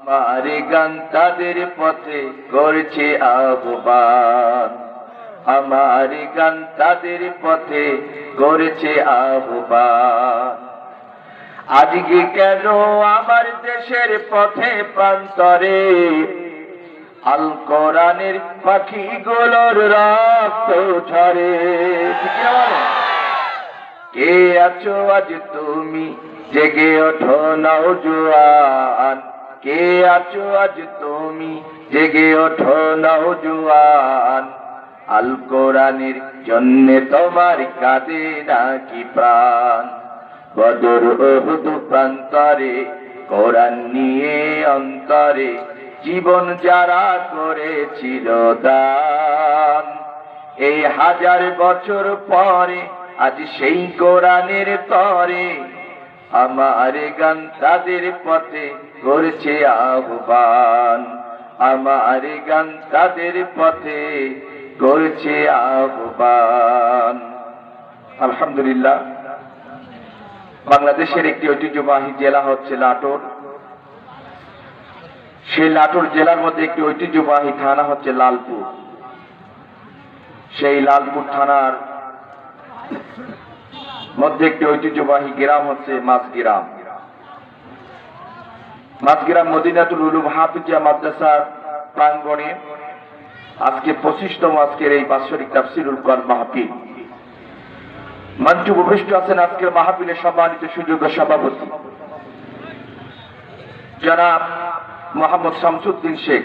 আমার গান তাদের পথে করছে আহ্বান, আমার গান তাদের পথে করেছে আহ্বান। আজকে কেন আমার দেশের পথে প্রান্তরে আল কোরআনের পাখিগুলোর রক্ত ঝরে। কে আছো আজ তুমি জেগে ওঠো নওজোয়ান, কে আছো আজ তুমি জেগে ওঠো নওজোয়ান। আল কোরআনের জন্যে তোমার কাঁদে নাকি প্রাণ। বদর উহুদ প্রান্তরে কোরআন নিয়ে অন্তরে জীবন যারা করেছিল দান, এই 1000 বছর পরে আজ সেই কোরআনের তরে আমার গান তাদের পথে করছে আহ্বান, আমার গান তাদের পথে করছে আহ্বান। আলহামদুলিল্লাহ, বাংলাদেশের একটি ঐতিহ্যবাহী জেলা হচ্ছে নাটোর। সেই নাটোর জেলার মধ্যে একটি ঐতিহ্যবাহী থানা হচ্ছে লালপুর। সেই লালপুর থানার মধ্যে একটি ঐতিহ্যবাহী গ্রাম হচ্ছে মাছগ্রাম। মাছগ্রাম মদিনাতুল উলুম হাফিজিয়া মাদ্রাসার প্রাঙ্গণে আজকে 25তম আজকের এই বাৎসরিক তাফসীরুল কোরআন মাহফিল। মঞ্চে উপবিষ্ট আছেন আজকের মাহফিলের সম্মানিত সুযোগ্য সভাপতি জনাব মোহাম্মদ শামসুদ্দিন শেখ।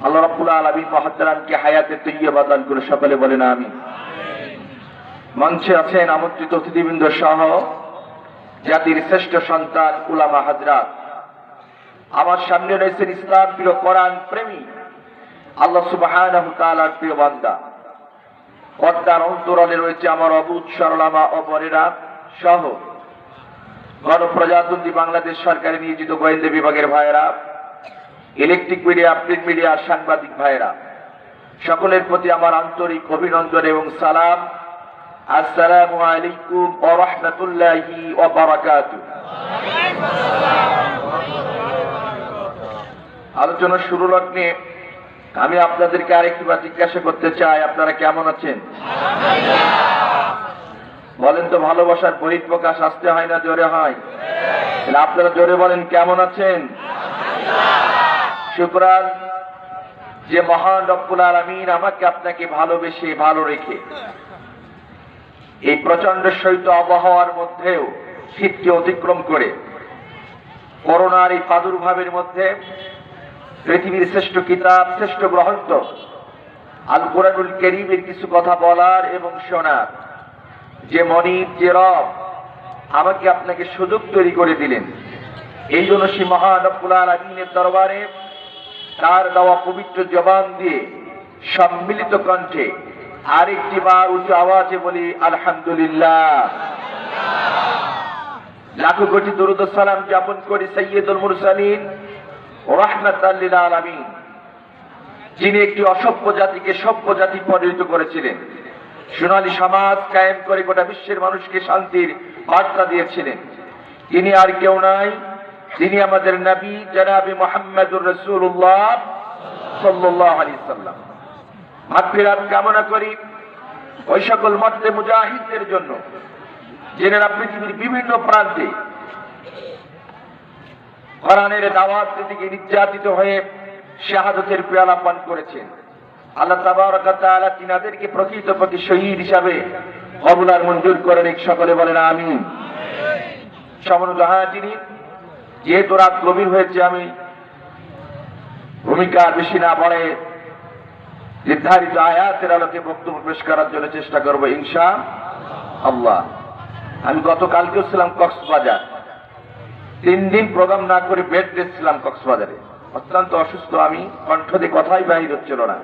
আল্লাহ রাব্বুল আলামিন মুহাদ্দারানকে হায়াতে তাইয়্যিবা দান করে সকলে বলেন আমিন। মঞ্চে আছেন আমন্ত্রিত অতিথিবৃন্দ সহ জাতির শ্রেষ্ঠ সন্তান উলামা হাজরাত। আমার সামনে রয়েছেন ইসলাম প্রিয়, কোরআন প্রেমী, আল্লাহ সুবহানাহু ওয়া তাআলার প্রিয় বান্দা। পর্দার অন্তরালে রয়েছে আমার অবুঝ সরলামা ও বোনেরা সহ গণপ্রজাতন্ত্রী বাংলাদেশ সরকারের নিয়োজিত গোয়েন্দা বিভাগের ভাইয়েরা, ইলেকট্রিক মিডিয়া, প্রিন্ট মিডিয়া, সাংবাদিক ভাইয়েরা, সকলের প্রতি আমার আন্তরিক অভিনন্দন এবং সালাম। আসসালামু আলাইকুম ওয়া রাহমাতুল্লাহি ওয়া বারাকাতুহু। আলোচনা শুরু লগ্নে আমি আপনাদেরকে আরেকটি বার জিজ্ঞাসা করতে চাই, আপনারা কেমন আছেন? বলেন তো, ভালোবাসার বহিঃপ্রকাশ আসতে হয় না জোরে হয়? আপনারা জোরে বলেন কেমন আছেন? শুকরান যে মহান রব্বুল আলামিন আমাকে আপনাকে ভালোবেসে ভালো রেখে এই প্রচন্ড শৈত্য আবহাওয়ার মধ্যেও শীতকে অতিক্রম করে করোনার এই প্রাদুর্ভাবের মধ্যে পৃথিবীর শ্রেষ্ঠ কিতাব, শ্রেষ্ঠ গ্রন্থ আল কোরআনুল কারীমের কিছু কথা বলার এবং শোনার যে মনিব, যে রব আমাকে আপনাকে সুযোগ তৈরি করে দিলেন, এই জন্য সেই মহান রব্বুল আলামিনের দরবারে তার দেওয়া পবিত্র জবান দিয়ে সম্মিলিত কণ্ঠে আরেকটি বার উঁচু আওয়াজে বলি আলহামদুলিল্লাহ। লাখো কোটি দরুদ ও সালাম জ্ঞাপন করি সাইয়্যিদুল মুরসালিন রাহমাতাল লিল আলামিন, যিনি একটি অসভ্য জাতিকে সভ্য জাতি পরিণত করেছিলেন, সোনালী সমাজ কায়েম করে গোটা বিশ্বের মানুষকে শান্তির বার্তা দিয়েছিলেন। তিনি আর কেউ নাই, তিনি আমাদের নবী জনাবে মুহাম্মদুর রাসূলুল্লাহ সাল্লাল্লাহু আলাইহি সাল্লাম। মাগফিরাত কামনা করি ওই সকল মর্দে মুজাহিদদের জন্য যারা পৃথিবীর বিভিন্ন প্রান্তে কোরআনের দাওয়াত থেকে নির্যাতিত হয়ে শাহাদাতের পেয়ালা পান করেছেন। আল্লাহ তাবারক ওয়া তাআলা তিনাদেরকে প্রকৃতপক্ষে শহীদ হিসাবে কবুল আর মঞ্জুর করেন, সকলে বলেন আমিন। সম্মানিত হাজিরিন, যেহেতু রাত গভীর হয়েছে, আমি ভূমিকা বেশি না পড়ে নির্ধারিত আয়াতের আলোকে বক্তব্য পেশ করার জন্য চেষ্টা করবো ইনশাআল্লাহ। আমি গতকালকেও ছিলাম কক্সবাজার, 3 দিন প্রোগ্রাম না করে বেড রেস্ট ছিলাম কক্সবাজারে। অত্যন্ত অসুস্থ আমি, কণ্ঠ দিয়ে কথাই বাহির হচ্ছিল না।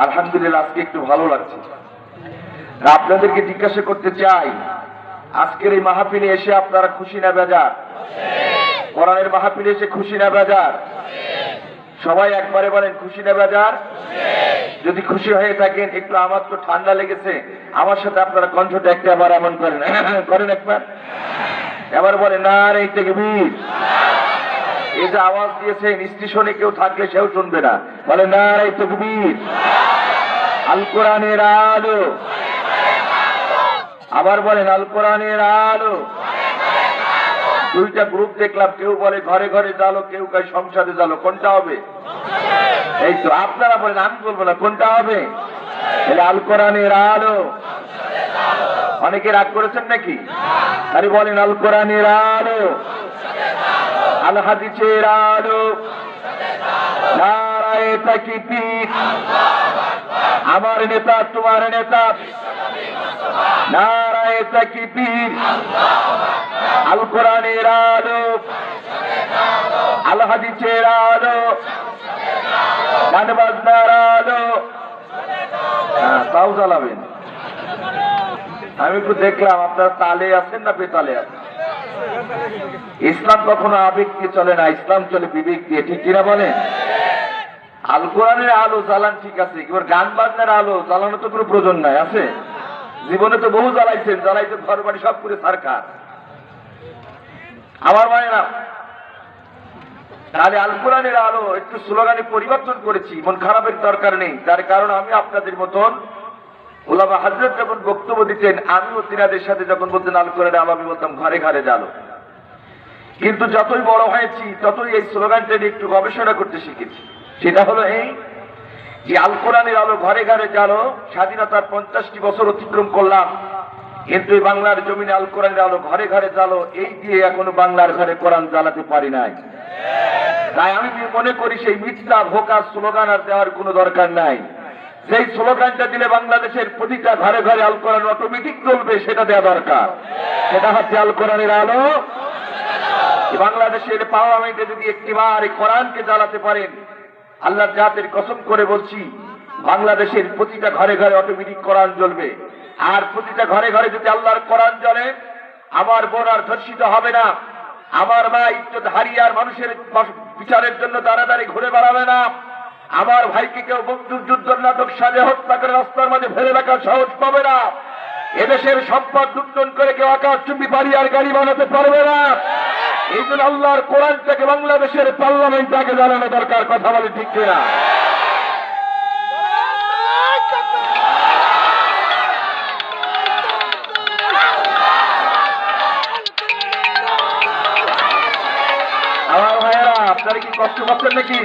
আলহামদুলিল্লাহ আজকে একটু ভালো লাগছে। আপনাদেরকে জিজ্ঞাসা করতে চাই, আজকের এই মাহফিলে এসে আপনারা খুশি না বেজার? কোরআনের মাহফিলে এসে খুশি না বেজার? সবাই একবারে বলেন খুশি না বেজার? যদি খুশি হয়ে থাকেন, একটু আমার তো ঠান্ডা লেগেছে, আমার সাথে আপনারা কণ্ঠটা একটা আবার এমন করেন, করেন একবার, এবার বলেন নারে তাকবীর, এই যে আওয়াজ দিয়েছেন স্টেশনে কেউ থাকলে সেও শুনবে না, বলে নারায়ে তাকবীর, আল কোরআনের আলো। আবার বলেন আল কোরআনের আলো। দুইটা গ্রুপ দেখলাম, কেউ বলে ঘরে ঘরে জ্বালো, কেউ কয় সংসদে জ্বালো। কোনটা হবে? এই তো আপনারা বলেন, আমি বলবো না, কোনটা হবে? আল কোরআনের আলো। অনেকে রাগ করেছেন নাকি? আরে বলেন আল কোরআনের আলো, আল হাদিসের আলো, নারায়ে তাকবীর। আমার নেতা তোমার নেতা, নারায়ে তাকবীর, আল কোরআনের আলো, আল হাদিসের আলো, গান বাজনার আলো। হ্যাঁ, তাও জ্বালাবেন। আমি একটু দেখলাম আপনারা তালে আছেন না বেতালে আছেন। ইসলাম কখনো আবেগ দিয়ে চলে না, ইসলাম চলে বিবেক দিয়ে, ঠিক কিনা বলেন? আল কোরআনের আলো জ্বালান, ঠিক আছে, এবার গান বাজনার আলো জ্বালানো তো কোনো প্রয়োজন নাই। আছে? জীবনে তো বহু জ্বালাইছেন, জ্বালাইতে ঘর বাড়ি সব করে সরকার। আমার মায়েরা, তাহলে আল কোরআনের আলো একটু স্লোগানে পরিবর্তন করেছি, মন খারাপের দরকার নেই। তার কারণ আমি আপনাদের মতন উলামা হযরত যখন বক্তব্য দিতেন, আমিও তিনাদের সাথে যখন বলতেন আল কোরআনের আলো, আমি বলতাম ঘরে ঘরে জ্বালো। কিন্তু যতই বড় হয়েছি ততই এই স্লোগানটা নিয়ে একটু গবেষণা করতে শিখেছি। সেটা হলো এই যে আল কোরআনের আলো ঘরে ঘরে জ্বালো। স্বাধীনতার 50টি বছর অতিক্রম করলাম, কিন্তু এই বাংলার জমিনে আল কোরআনের আলো ঘরে ঘরে জ্বালো, এই দিয়ে এখনো বাংলার ঘরে কোরআন জ্বালাতে পারি নাই। তাই আমি মনে করি সেই মিথ্যা ভোকা স্লোগান আর দেওয়ার কোনো দরকার নাই। সেই স্লোগানটা দিলে বাংলাদেশের প্রতিটা ঘরে ঘরে আল কোরআন অটোমেটিক চলবে, সেটা দেওয়া দরকার। সেটা হচ্ছে আল কোরআনের আলো। বাংলাদেশের পার্লামেন্টে যদি একটিবার এই কোরআনকে জ্বালাতে পারেন, আল্লাহর জাতের কসম করে বলছি, বাংলাদেশের প্রতিটা ঘরে ঘরে অটোমেটিক কোরআন জ্বলবে। আর প্রতিটা ঘরে ঘরে যদি আল্লাহর কোরআন জ্বলে, আমার বোন আর ধর্ষিত হবে না, আমার মা ইজ্জত হারিয়ার মানুষের বিচারের জন্য দাঁড়াদাঁড়ি ঘুরে বেড়াবে না, আমার ভাইকে কেউ বন্দুক যুদ্ধের নাটক সাজে হত্যা করে রাস্তার মাঝে ফেলে রাখার সাহস পাবে না, এদেশের সম্পদ লুণ্ঠন করে কেউ আকাশচুম্বী বাড়ি আর গাড়ি বানাতে পারবে না। এই জন্য আল্লাহর কোরআনটাকে বাংলাদেশের পার্লামেন্টটাকে জানানো দরকার। কথা বলে ঠিক কিনা? আমার ভাইয়েরা, আপনারা কি কষ্ট পাচ্ছেন নাকি?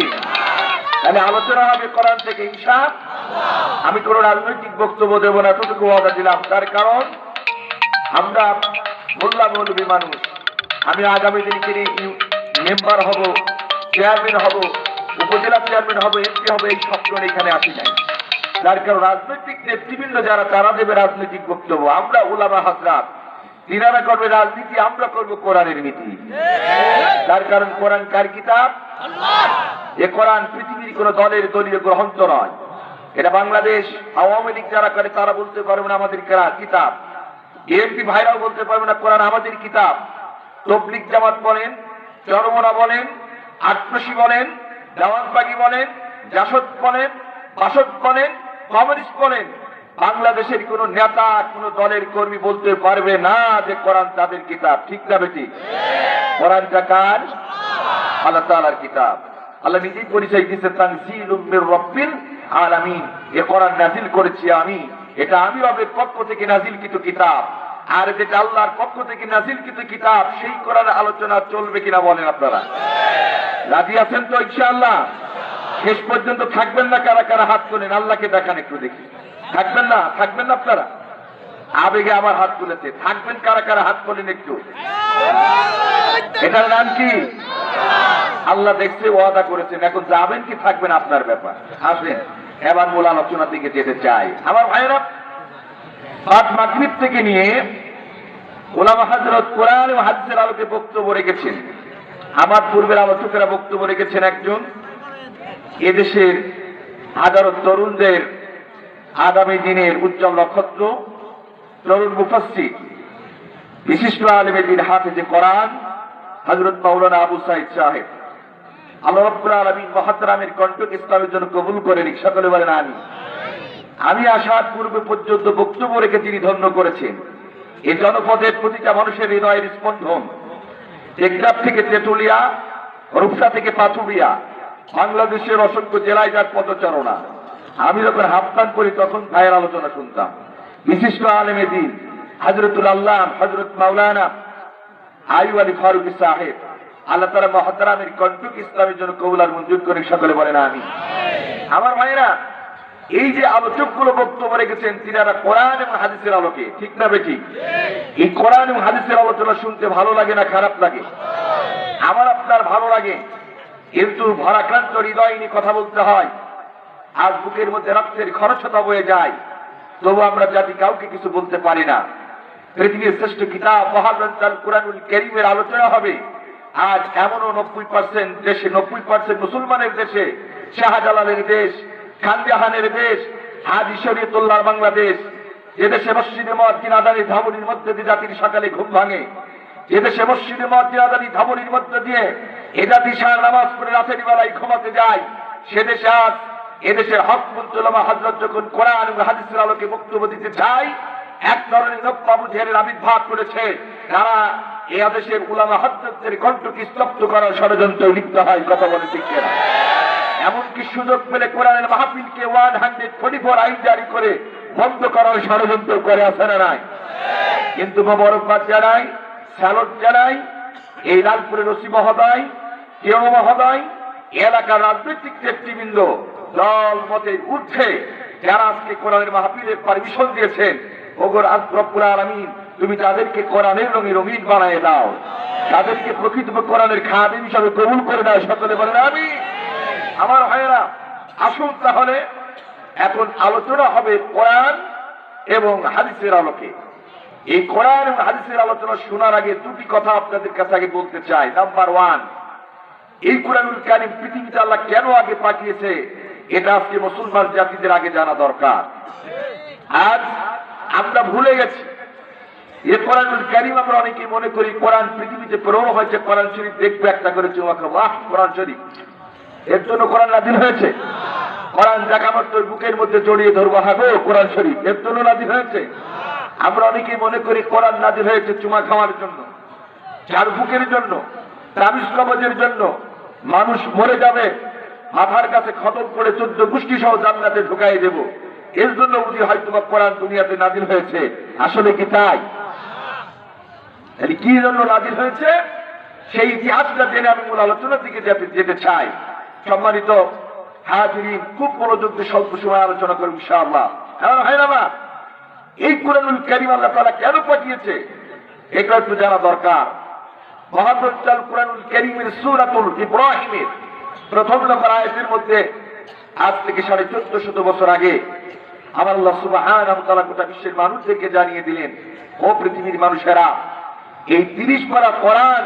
তাহলে আলোচনা হবে কোরআন থেকে ইনশাআল্লাহ। আমি কোন রাজনৈতিক বক্তব্য দেব না, এতটুকু ওয়াদা দিলাম। তার কারণ আমরা মোল্লা মৌলবী মানুষ। আমি আগামী দিনে মেম্বার হব, চেয়ারম্যান হব, উপজেলা চেয়ারম্যান হব, এমপি হব, এই স্বপ্ন এখানে আসি নাই। তার কারণ রাজনৈতিক নেতৃবৃন্দ যারা, তারা দেবে রাজনৈতিক বক্তব্য, আমরা উলামা হযরত তিনারা করবে রাজনীতি, আমরা করব কোরআনের নীতি। তার কারণ কোরআন কার কিতাব? এ কোরআন পৃথিবীর কোন দলের দলীয় গ্রন্থ নয়। এটা বাংলাদেশ আওয়ামী লীগ যারা করে তারা বলতে পারবে না আমাদের কিতাব, এমপি ভাইরাও বলতে পারবে না কোরআন আমাদের কিতাব। তবলিগ জামাত বলেন, চরমনা বলেন, আটরশি বলেন, জামাতবাগী বলেন, জাসদ বলেন, বাসদ বলেন, কমিউনিস্ট বলেন, বাংলাদেশের কোন নেতা কোন দলের কর্মী বলতে পারবে না যে কোরআন তাদের কিতাব। ঠিক না বেটি? কোরআনটা কার? আল্লাহ তাআলার কিতাব। আল্লাহ নিজেই পরিচয় দিয়েছে, তানজিলুম মির রাব্বিল আলামিন। এই কোরআন নাযিল করেছি আমি, এটা আমি রবের পক্ষ থেকে নাযিলকৃত কিতাব। আর যেটা আল্লাহর পক্ষ থেকে নাযিলকৃত কিতাব, সেই কোরআনের আলোচনা চলবে কিনা বলেন আপনারা? রাজি আছেন তো ইনশাআল্লাহ? শেষ পর্যন্ত থাকবেন না? কারা কারা হাত তোলেন, আল্লাহকে দেখান একটু দেখি। থাকবেন না? থাকবেন না আপনারা? আবেগে আমার হাত তুলেছে, থাকবেন কারা কারা হাত তোলেন একটু। এটার নাম কি? আল্লাহ দেখছে, ওয়াদা করেছেন। এখন যাবেন কি থাকবেন আপনার ব্যাপার। আসেন এবার মূল আলোচনার দিকে যেতে চাই। আমার ভাইয়েরা, বাদ মাগরিব থেকে নিয়ে উলামা হযরত কোরআন ও হাদিসের আলোকে বক্তব্য রেখেছেন। আমার পূর্বের আলোচকেরা বক্তব্য রেখেছেন। একজন এদেশের হাজারো তরুণদের আগামী দিনের উজ্জ্বল নক্ষত্র, তরুণ মুফাসসির, বিশিষ্ট আলেমে দ্বীন হাফেজে কোরআন হযরত মাওলানা আবু সাঈদ সাহেব, আল্লাহ রাব্বুল আলামিন মুহতারামের কণ্ঠকে ইসলামের জন্য কবুল করে নিক। সকলে বলেন আমিন। আমি আসার পূর্বে পর্যন্ত বক্তব্য রেখে যিনি ধন্য করেছেন, এই জনপদের প্রতিটা মানুষের হৃদয়ের স্পন্দন, টেকনাফ থেকে তেতুলিয়া, রূপসা থেকে পাথুরিয়া, বাংলাদেশের অসংখ্য জেলায় যার পদচারণা। আমি যখন হাফতান করি তখন ভাইয়ের আলোচনা শুনতাম। বিশিষ্ট আলেমে দ্বীন হযরতুল আল্লাহ হযরত মাওলানা আইয়ুব আলী ফারুকী সাহেব, আল্লাহ তাআলা মুহতারামের কণ্ঠক ইসলামের জন্য কবুল আর মঞ্জুর করে সকলে বলেন আমিন। আমার ভাইরা, এই যে আলোচকগুলো বক্তব্য রেখেছেন তিনারা কোরআন এবং হাদিসের আলোকে, ঠিক না বেঠিক? এই কোরআন এবং হাদিসের আলোচনা শুনতে ভালো লাগে না খারাপ লাগে? আমার আপনার ভালো লাগে, কিন্তু ভারাক্রান্ত হৃদয় নিয়ে কথা বলতে হয়। আজ বুকের মধ্যে রক্তের খরস্রোতা বয়ে যায়, তবু আমরা জাতি কাউকে কিছু বলতে পারি না। পৃথিবীর শ্রেষ্ঠ কিতাব মহাগ্রন্থ কুরআনুল কারীমের আলোচনা হবে। আজ এমনও 90% দেশে, 90% মুসলমানের দেশে, শাহজালালের দেশ, খানজাহানের দেশ, হাজী শরীয়তুল্লাহর বাংলাদেশ, যে দেশে মসজিদে মুয়াজ্জিন আযানের ধ্বনির মধ্যে দিয়ে জাতির সকালে ঘুম ভাঙে, যে দেশে মসজিদে মুয়াজ্জিন আযানের ধ্বনির মধ্যে দিয়ে এ জাতি সারা নামাজ পড়ে রাতের বেলায় ঘুমাতে যায়, সে দেশে আজ এদেশের হক মুলতামা হযরত যখন কোরআন এবং হাদিসের আলোকে বক্তব্য দিতে চায়, এক ধরনের নব্বাবুঝের আবির্ভাব করেছে। তারা এই আদেশের উলামা হযরতদের কণ্ঠকে স্তব্ধ করার ষড়যন্ত্র লিপ্ত হয়। কথা বলে ঠিক না? এমনকি সুযোগ পেলে কোরআনের মাহফিলকে 144 আইন জারি করে বন্ধ করার ষড়যন্ত্র করে আছে না নাই? কিন্তু মোবারকবাদ জানাই, স্যালুট জানাই এই লালপুরের ওসি মহোদয়, কেউ মহোদয়, এলাকার রাজনৈতিক নেতৃবৃন্দ দল মতে উঠছে, যারা আজকে কোরআনের মাহফিলের পারমিশন দিয়েছেন। ওগো রব্বুল আলামিন, তুমি তাদেরকে কোরআনের রঙে রঙিন বানায় দাও, তাদেরকে প্রকৃত কোরআনের খাদিম হিসাবে কবুল করে দাও। সকলে বলেন আমিন। আমার ভাইয়েরা, আসুন তাহলে এখন আলোচনা হবে কোরআন এবং হাদিসের আলোকে। এই কোরআন এবং হাদিসের আলোচনা শোনার আগে দুটি কথা আপনাদের কাছে আগে বলতে চাই। নাম্বার 1, এই কোরআনুল কারীম পৃথিবীতে আল্লাহ কেন আগে পাঠিয়েছে, এটা আজকে মুসলমান জাতিদের আগে জানা দরকার। আজ আমরা ভুলে গেছি এই কোরআনুল কারীম। আমরা অনেকেই মনে করি কোরআন পৃথিবীতে প্রেরণ হয়েছে, কোরআন শরীফ দেখবো একটা করে চুমা খাবো, কোরআন শরীফ, এর জন্য কোরআন নাযিল হয়েছে। কোরআন দেখা মাত্র বুকের মধ্যে জড়িয়ে ধরবো, হাগো কোরআন শরীফ, এর জন্য নাযিল হয়েছে। আমরা অনেকেই মনে করি কোরআন নাযিল হয়েছে চুমা খাওয়ার জন্য, ঝাড় ফুকের জন্য, তাবিজ কবজের জন্য। মানুষ মরে যাবে, মাথার কাছে খতম করে 14 গোষ্ঠী সহ জান্নাতে ঢুকাই দেব, এর জন্য বুঝি হয়তো কোরআন দুনিয়াতে নাযিল হয়েছে। আসলে কি তাই? কি জন্য নাযিল হয়েছে সেই ইতিহাসটা জেনে আমি মূল আলোচনার দিকে যেতে চাই। সম্মানিত হাজিরিন, খুব মনোযোগ দিয়ে স্বল্প সময় আলোচনা করব ইনশাআল্লাহ। হ্যাঁ, এই কোরআনুল কারীম আল্লাহ তাআলা কেন পাঠিয়েছে এটা একটু জানা দরকার। মহাগ্রন্থ কোরআনুল কারীমের সূরাতুল ইব্রাহিমের প্রথম নম্বর আয়াতের মধ্যে আজ থেকে 1450 বছর আগে আমার আল্লাহ সুবহানাহু ওয়া তাআলা গোটা বিশ্বের মানুষদেরকে জানিয়ে দিলেন, ও পৃথিবীর মানুষেরা, এই 30 পারা কোরআন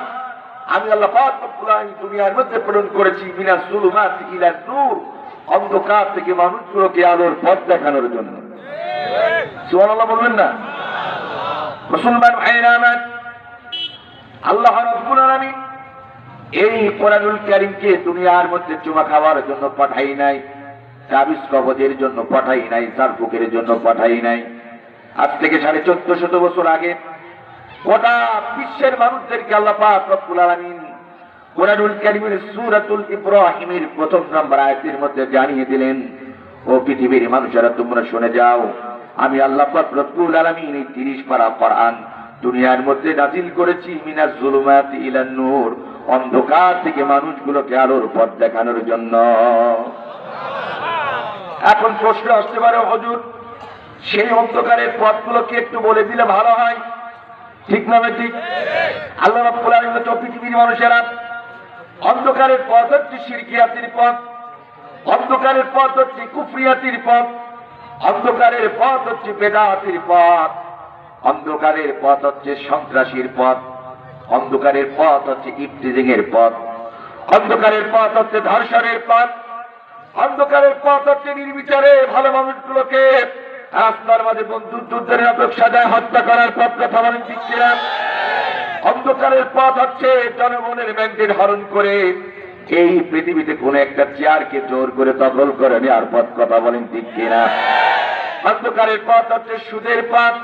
আমি আল্লাহ পাক রব্বুল আলামিন দুনিয়ার মধ্যে প্রেরণ করেছি মিনাজ যুলুমাতি ইলান নূর, অন্ধকার থেকে মানুষগুলোকে আলোর পথ দেখানোর জন্য। সুবহানাল্লাহ বলবেন না? মুসলমান ভাইরা আমার, আল্লাহ রাব্বুল আলামিন এই কোরআনুল কারীমকে দুনিয়ার মধ্যে চুমা খাওয়ার জন্য পাঠাই নাই, তাবিজ কবজের জন্য পাঠাই নাই, জারফুকের জন্য পাঠাই নাই। আজ থেকে 1450 বছর আগে গোটা বিশ্বের মানুষদেরকে আল্লাহ পাক রব্বুল আলামিন কোরআনুল কারীমের সূরাতুল ইব্রাহিমের প্রথম নম্বর আয়াতের মধ্যে জানিয়ে দিলেন, ও পৃথিবীর মানুষেরা, তোমরা শুনে যাও, আমি আল্লাহ পাক রব্বুল আলামিন এই 30 পারা কোরআন দুনিয়ার মধ্যে নাযিল করেছি মিনাজ যুলুমাতি ইলান নূর, অন্ধকার থেকে মানুষগুলোকে আলোর পথ দেখানোর জন্য। এখন প্রশ্ন আসতে পারে, হুজুর, সেই অন্ধকারের পথগুলোকে একটু বলে দিলে ভালো হয়, ঠিক না ঠিক? আল্লাহ রাব্বুল আলামিন তো পৃথিবীর মানুষেরা, অন্ধকারের পথ হচ্ছে শিরকিয়াতের পথ, অন্ধকারের পথ হচ্ছে কুফরিয়াতের পথ, অন্ধকারের পথ হচ্ছে বেদাতের পথ, অন্ধকারের পথ হচ্ছে সন্ত্রাসীর পথ, অন্ধকারের পথ হচ্ছে ইফতিজিং এর পথ, অন্ধকারের পথ হচ্ছে ধর্ষণের পথ, অন্ধকারের পথ হচ্ছে নির্বিচারে ভালো মানুষগুলোকে রাস্তার মাঝে বন্দুক যুদ্ধের নাটক সাজায় হত্যা করার পথ। কথা বলেন ঠিক কিনা? অন্ধকারের পথ হচ্ছে জনগণের ম্যান্ডেট হরণ করে এই পৃথিবীতে কোন একটা চেয়ারকে জোর করে দখল করে নেওয়ার পথ। কথা বলেন ঠিক কিনা? অন্ধকারের পথ হচ্ছে সুদের পথ,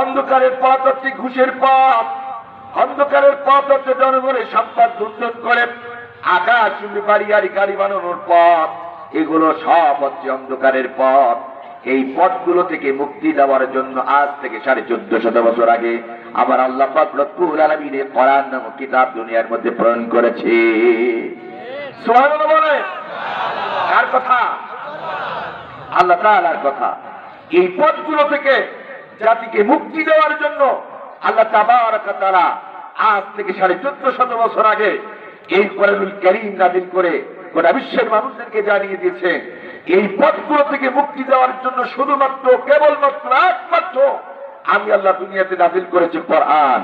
অন্ধকারের পথ হচ্ছে ঘুষের পথ, অন্ধকারের পথ হচ্ছে জনগণের সম্পদ লুণ্ঠন করে আকাশ বাড়িয়ারি গাড়ি বানানোর পথ, এগুলো সব হচ্ছে অন্ধকারের পথ। এই পথগুলো থেকে মুক্তি দেওয়ার জন্য আজ থেকে 1450 বছর আগে আবার আল্লাহ পাক রব্বুল আলামিন কোরআন নামক কিতাব দুনিয়ার মধ্যে প্রেরণ করেছে। সুবহানাল্লাহ বলে। কার কথা? আল্লাহ তাআলার কথা। এই পথগুলো থেকে জাতিকে মুক্তি দেওয়ার জন্য আল্লাহ তাবারক ওয়া তাআলা আজ থেকে 1450 বছর আগে এই কোরআনুল কারীম নাযিল করে গোটা বিশ্বের মানুষদেরকে জানিয়ে দিয়েছেন এই পথগুলো থেকে মুক্তি দেওয়ার জন্য শুধুমাত্র কেবলমাত্র একমাত্র আমি আল্লাহ দুনিয়াতে নাযিল করেছি কোরআন।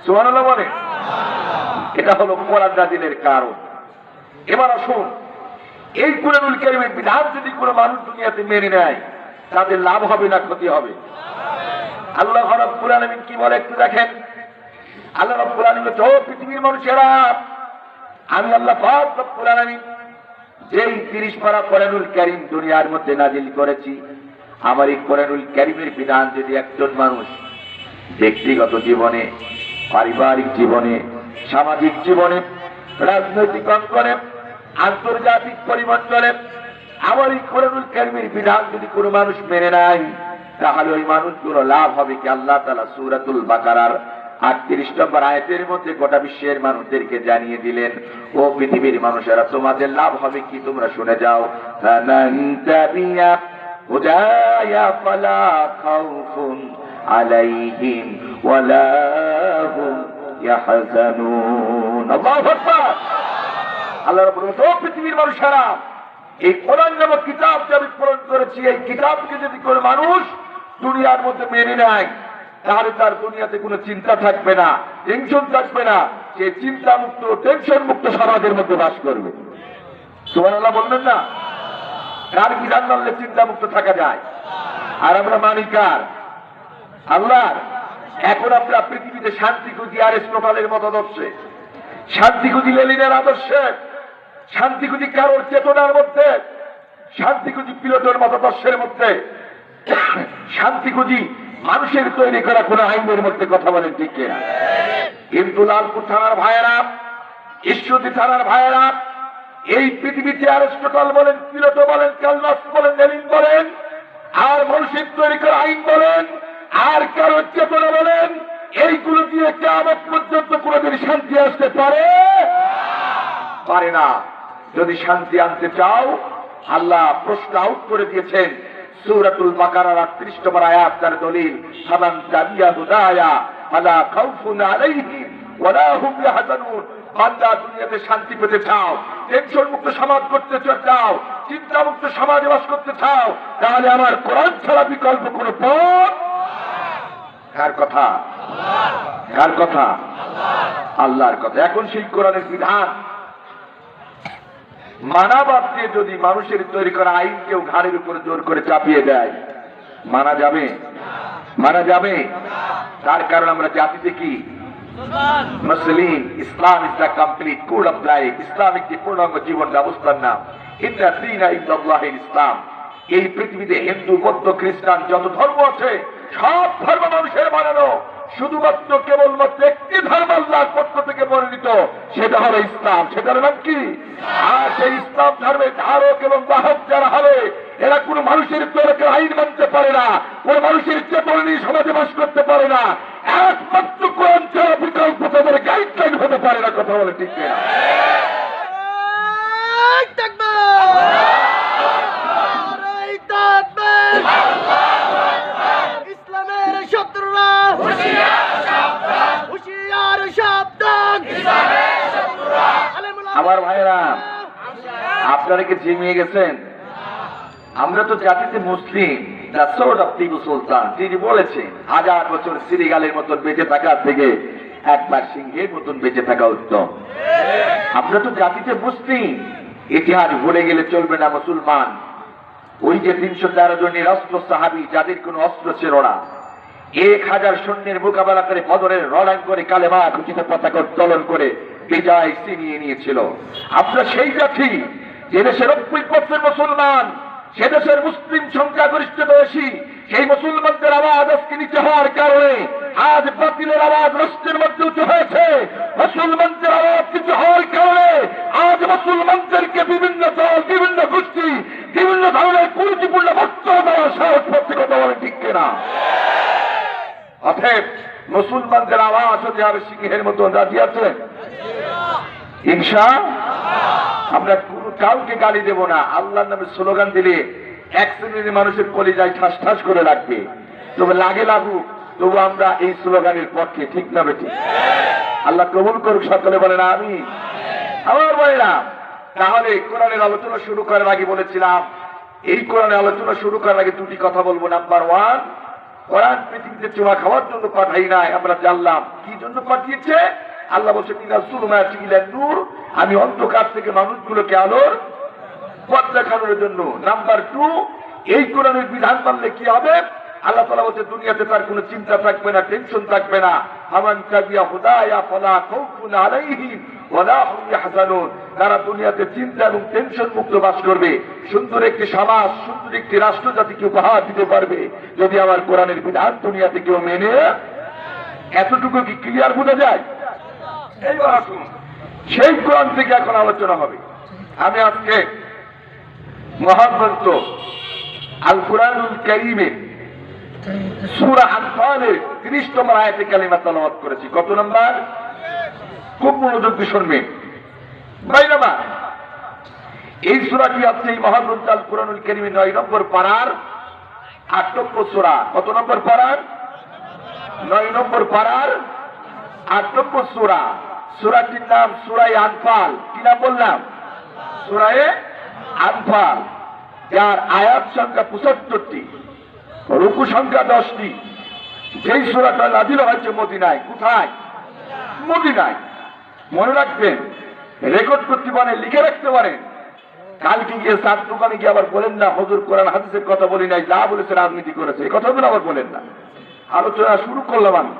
সুবহানাল্লাহ বলে। এটা হলো কোরআন নাযিলের কারণ। এবার আসুন, এই কোরআনুল কারীমের বিধান যদি কোনো মানুষ দুনিয়াতে মেনে নেয় তাদের লাভ হবে না ক্ষতি হবে? আল্লাহ রাব্বুল আলামিন কি বলে একটু দেখেন। আল্লাহ রাব্বুল আলামিন বলে, ও পৃথিবীর মানুষেরা, আমি আল্লাহ পাক রব্বুল আলামিন যেই 30 পারা কোরআনুল কারীম দুনিয়ার মধ্যে নাযিল করেছি, আমার এই কোরআনুল কারীমের বিধান যদি একজন মানুষ ব্যক্তিগত জীবনে, পারিবারিক জীবনে, সামাজিক জীবনে, রাজনৈতিক অঙ্গনে, আন্তর্জাতিক পরিমণ্ডলে আমার এই কোরআনুল কারীমের বিধান যদি কোনো মানুষ মেনে নেয় তাহলে ওই মানুষগুলো লাভ হবে কি? আল্লাহ তাআলা সূরাতুল বাকারার 38 নম্বর আয়াতের মধ্যে গোটা বিশ্বের মানুষদেরকে জানিয়ে দিলেন, ও পৃথিবীর মানুষেরা, তোমাদের লাভ হবে কি তোমরা শুনে যাও। ফামান তাবিয়া হুদায়া ফালা খাউফুন আলাইহিম ওয়ালা হুম ইয়াহজানুন। আল্লাহু আকবার। আল্লাহ রাব্বুল আলামিন, ও পৃথিবীর মানুষেরা, এই কোরআন নামক কিতাব যে আমি প্রেরণ করেছি, এই কিতাবকে যদি কোনো মানুষ দুনিয়ার মধ্যে মেনে নেয় তাহলে তার দুনিয়াতে কোনো চিন্তা থাকবে না, টেনশন থাকবে না। সে চিন্তা মুক্ত, টেনশন মুক্ত সমাজের মধ্যে বাস করবে। সুবহানাল্লাহ বলবেন না? কার বিধান মানলে চিন্তা মুক্ত থাকা যায়? আর আমরা মানি কার? আল্লাহর। এখন আমরা পৃথিবীতে শান্তি খুঁজি অ্যারিস্টটলের মতাদর্শে, শান্তি খুঁজি লেনিনের আদর্শে, শান্তি খুঁজি কারোর চেতনার মধ্যে, শান্তি খুঁজি প্লেটোর মতাদর্শের মধ্যে, শান্তি খুঁজি মানুষের তৈরি করা কোন আইনের মধ্যে। কথা বলেন ঠিক কিনা? কিন্তু লালপুর থানার ভাইয়েরা, ঈশ্বরদী থানার ভাইয়েরা, এই পৃথিবীতে অ্যারিস্টটল বলেন, প্লেটো বলেন, কার্ল মার্কস বলেন, লেনিন বলেন, আর মানুষের তৈরি করা আইন বলেন, আর কারোর চেতনা বলেন, এইগুলো দিয়ে কিয়ামত পর্যন্ত কোনদিন শান্তি আসতে পারে? পারে না। যদি শান্তি আনতে চাও, আল্লাহ প্রশ্ন আউট করে দিয়েছেন সূরাতুল বাকারার 38 নম্বর আয়াত, তার দলিল, ফামান তাবিয়া হুদায়া ফালা খাউফুন আলাইহিম ওয়ালা হুম ইয়াহজানুন। বান্দা, দুনিয়াতে শান্তি পেতে চাও, টেনশন মুক্ত সমাজ করতে চাও, চিন্তা মুক্ত সমাজে বাস করতে চাও, তাহলে আমার কোরআন ছাড়া বিকল্প কোনো পথ। কার কথা? কার কথা? আল্লাহর কথা। এখন সেই কোরআনের বিধান মানা বাদ দিয়ে যদি মানুষের তৈরি করা আইন কেউ ঘাড়ের উপরে জোর করে চাপিয়ে দেয়, মানা যাবে? মানা যাবে? তার কারণ আমরা জাতিতে কি মুসলিম। Islam is the complete code of life. ইসলাম একটি পূর্ণাঙ্গ জীবন ব্যবস্থার নাম। ইন্না দীনা ইনদাল্লাহিল ইসলাম। এই পৃথিবীতে হিন্দু, বৌদ্ধ, খ্রিস্টান যত ধর্ম আছে সব ধর্ম মানুষের বানানো, শুধুমাত্র কেবলমাত্র একটি ধর্ম আল্লাহর পক্ষ থেকে মনোনীত, সেটা হলো ইসলাম। সেটার নাম কি? আর সেই ইসলাম ধর্মের ধারক এবং বাহক যারা হবে, এরা কোনো মানুষের তৈরি আইন মানতে পারে না, কোন মানুষের চেতনা নিয়ে সমাজে বাস করতে পারে না। একমাত্র কোরআন ছাড়া বিকল্প তাদের গাইডলাইন হতে পারে না। কথা বলে ঠিক না? ইসলামের শত্রুরা হুঁশিয়ার সাবধান। আমার ভাইরা, আপনারা কি ঝিমিয়ে গেছেন? আমরা তো জাতিতে মুসলিম। The sword of Tipu Sultan, তিনি বলেছেন 1000 বছর সিরিগালের মতন বেঁচে থাকার থেকে একবার সিংহের মতন বেঁচে থাকা উত্তম। আমরা তো জাতিতে মুসলিম। ইতিহাস ভুলে গেলে চলবে না। মুসলমান ওই যে 313 জন নিরস্ত্র সাহাবী, যাদের কোনো অস্ত্র ছিল না, 1000 সৈন্যের মোকাবেলা করে বদরের রণাঙ্গন করে কালেমা ঘোষিত পতাকা উত্তোলন করে বিজয় ছিনিয়ে নিয়েছিল। আমরা সেই জাতি যে দেশের 90% মুসলমান, সে দেশের মুসলিম সংখ্যাগরিষ্ঠতা বেশি। সেই মুসলমানদের আওয়াজ আজকে নিচে হওয়ার কারণে আজ বাতিলের আওয়াজ রাষ্ট্রের মধ্যে উঁচু হয়েছে। মুসলমানদের আওয়াজ কিছু হওয়ার কারণে আজ মুসলমানদেরকে বিভিন্ন দল, বিভিন্ন গোষ্ঠী, বিভিন্ন ধরনের কুরুচিপূর্ণ বক্তব্য দেওয়ার সাহস পাচ্ছে। কথা বলে ঠিক কিনা? অতএব মুসলমানদের আওয়াজ হতে হবে সিংহের মতন। রাজি আছেন? ইনশাআল্লাহ। আমরা কাউকে গালি দেব না। আল্লাহর নামে স্লোগান দিলে এক শ্রেণীর মানুষের কলিজায় ঠাস ঠাস করে লাগবে, তবে লাগে লাগুক, তবু আমরা এই স্লোগানের পক্ষে। ঠিক না বেটি? আল্লাহ কবুল করুক। সকলে বলেন আমিন। আমার বলেনা, তাহলে কোরআনের আলোচনা শুরু করার আগে বলেছিলাম, এই কোরআনের আলোচনা শুরু করার আগে দুটি কথা বলবো। নাম্বার ওয়ান, কোরআন পৃথিবীতে চুমা খাওয়ার জন্য পাঠাই নাই, আমরা জানলাম কি জন্য পাঠিয়েছে। আল্লাহ বলছে নূর, আমি অন্ধকার থেকে মানুষগুলোকে আলোর পথ দেখানোর জন্য। নাম্বার টু, এই কোরআনের বিধান মানলে কি হবে? আল্লাহ তাআলা বলছে দুনিয়াতে তার কোনো চিন্তা থাকবে না, টেনশন থাকবে না। হামান তাবিয়া হুদায়া ফালা খাউফুন আলাইহিম ওয়ালা হুম ইয়াহজানুন। তারা দুনিয়াতে চিন্তা এবং টেনশন মুক্ত বাস করবে। সুন্দর একটি সমাজ, সুন্দর একটি রাষ্ট্র জাতিকে উপহার দিতে পারবে যদি আমার কোরআনের বিধান দুনিয়াতে কেউ মেনে। এতটুকু কি ক্লিয়ার বোঝা যায়? এইবার আসুন, সেই কোরআন থেকে এখন আলোচনা হবে। আমি আজকে মহাগ্রন্থ আল কুরআনুল কারীমের সূরা আনফালের 30 নম্বর আয়াতে কালিমা তেলাওয়াত করেছি। কত নম্বর? খুব মনোযোগ দিয়ে শুনবেন ভাইরা। এই সূরাটি আছে এই মহাগ্রন্থ আল কুরআনুল কারীমের 9 নম্বর পারার 8 নম্বর সূরা। কত নম্বর পারার? 9 নম্বর পারার 8 নম্বর সূরা। সূরাটির নাম সূরায়ে আনফাল। কি নাম বললাম? সূরায়ে আনফাল, যার আয়াত সংখ্যা 75টি, রুকু সংখ্যা 10টি। যেই সূরাটা নাযিল হয়েছে মদিনায়। কোথায়? মদিনায়। মনে রাখবেন, রেকর্ড করতে পারেন, লিখে রাখতে পারেন। কালকে গিয়ে চার দোকানে গিয়ে আবার বলেন না হুজুর কোরআন হাদিসের কথা বলি নাই, যা বলেছে রাজনীতি করেছে, এই কথাগুলো আবার বলেন না। আলোচনা শুরু করলাম আমি।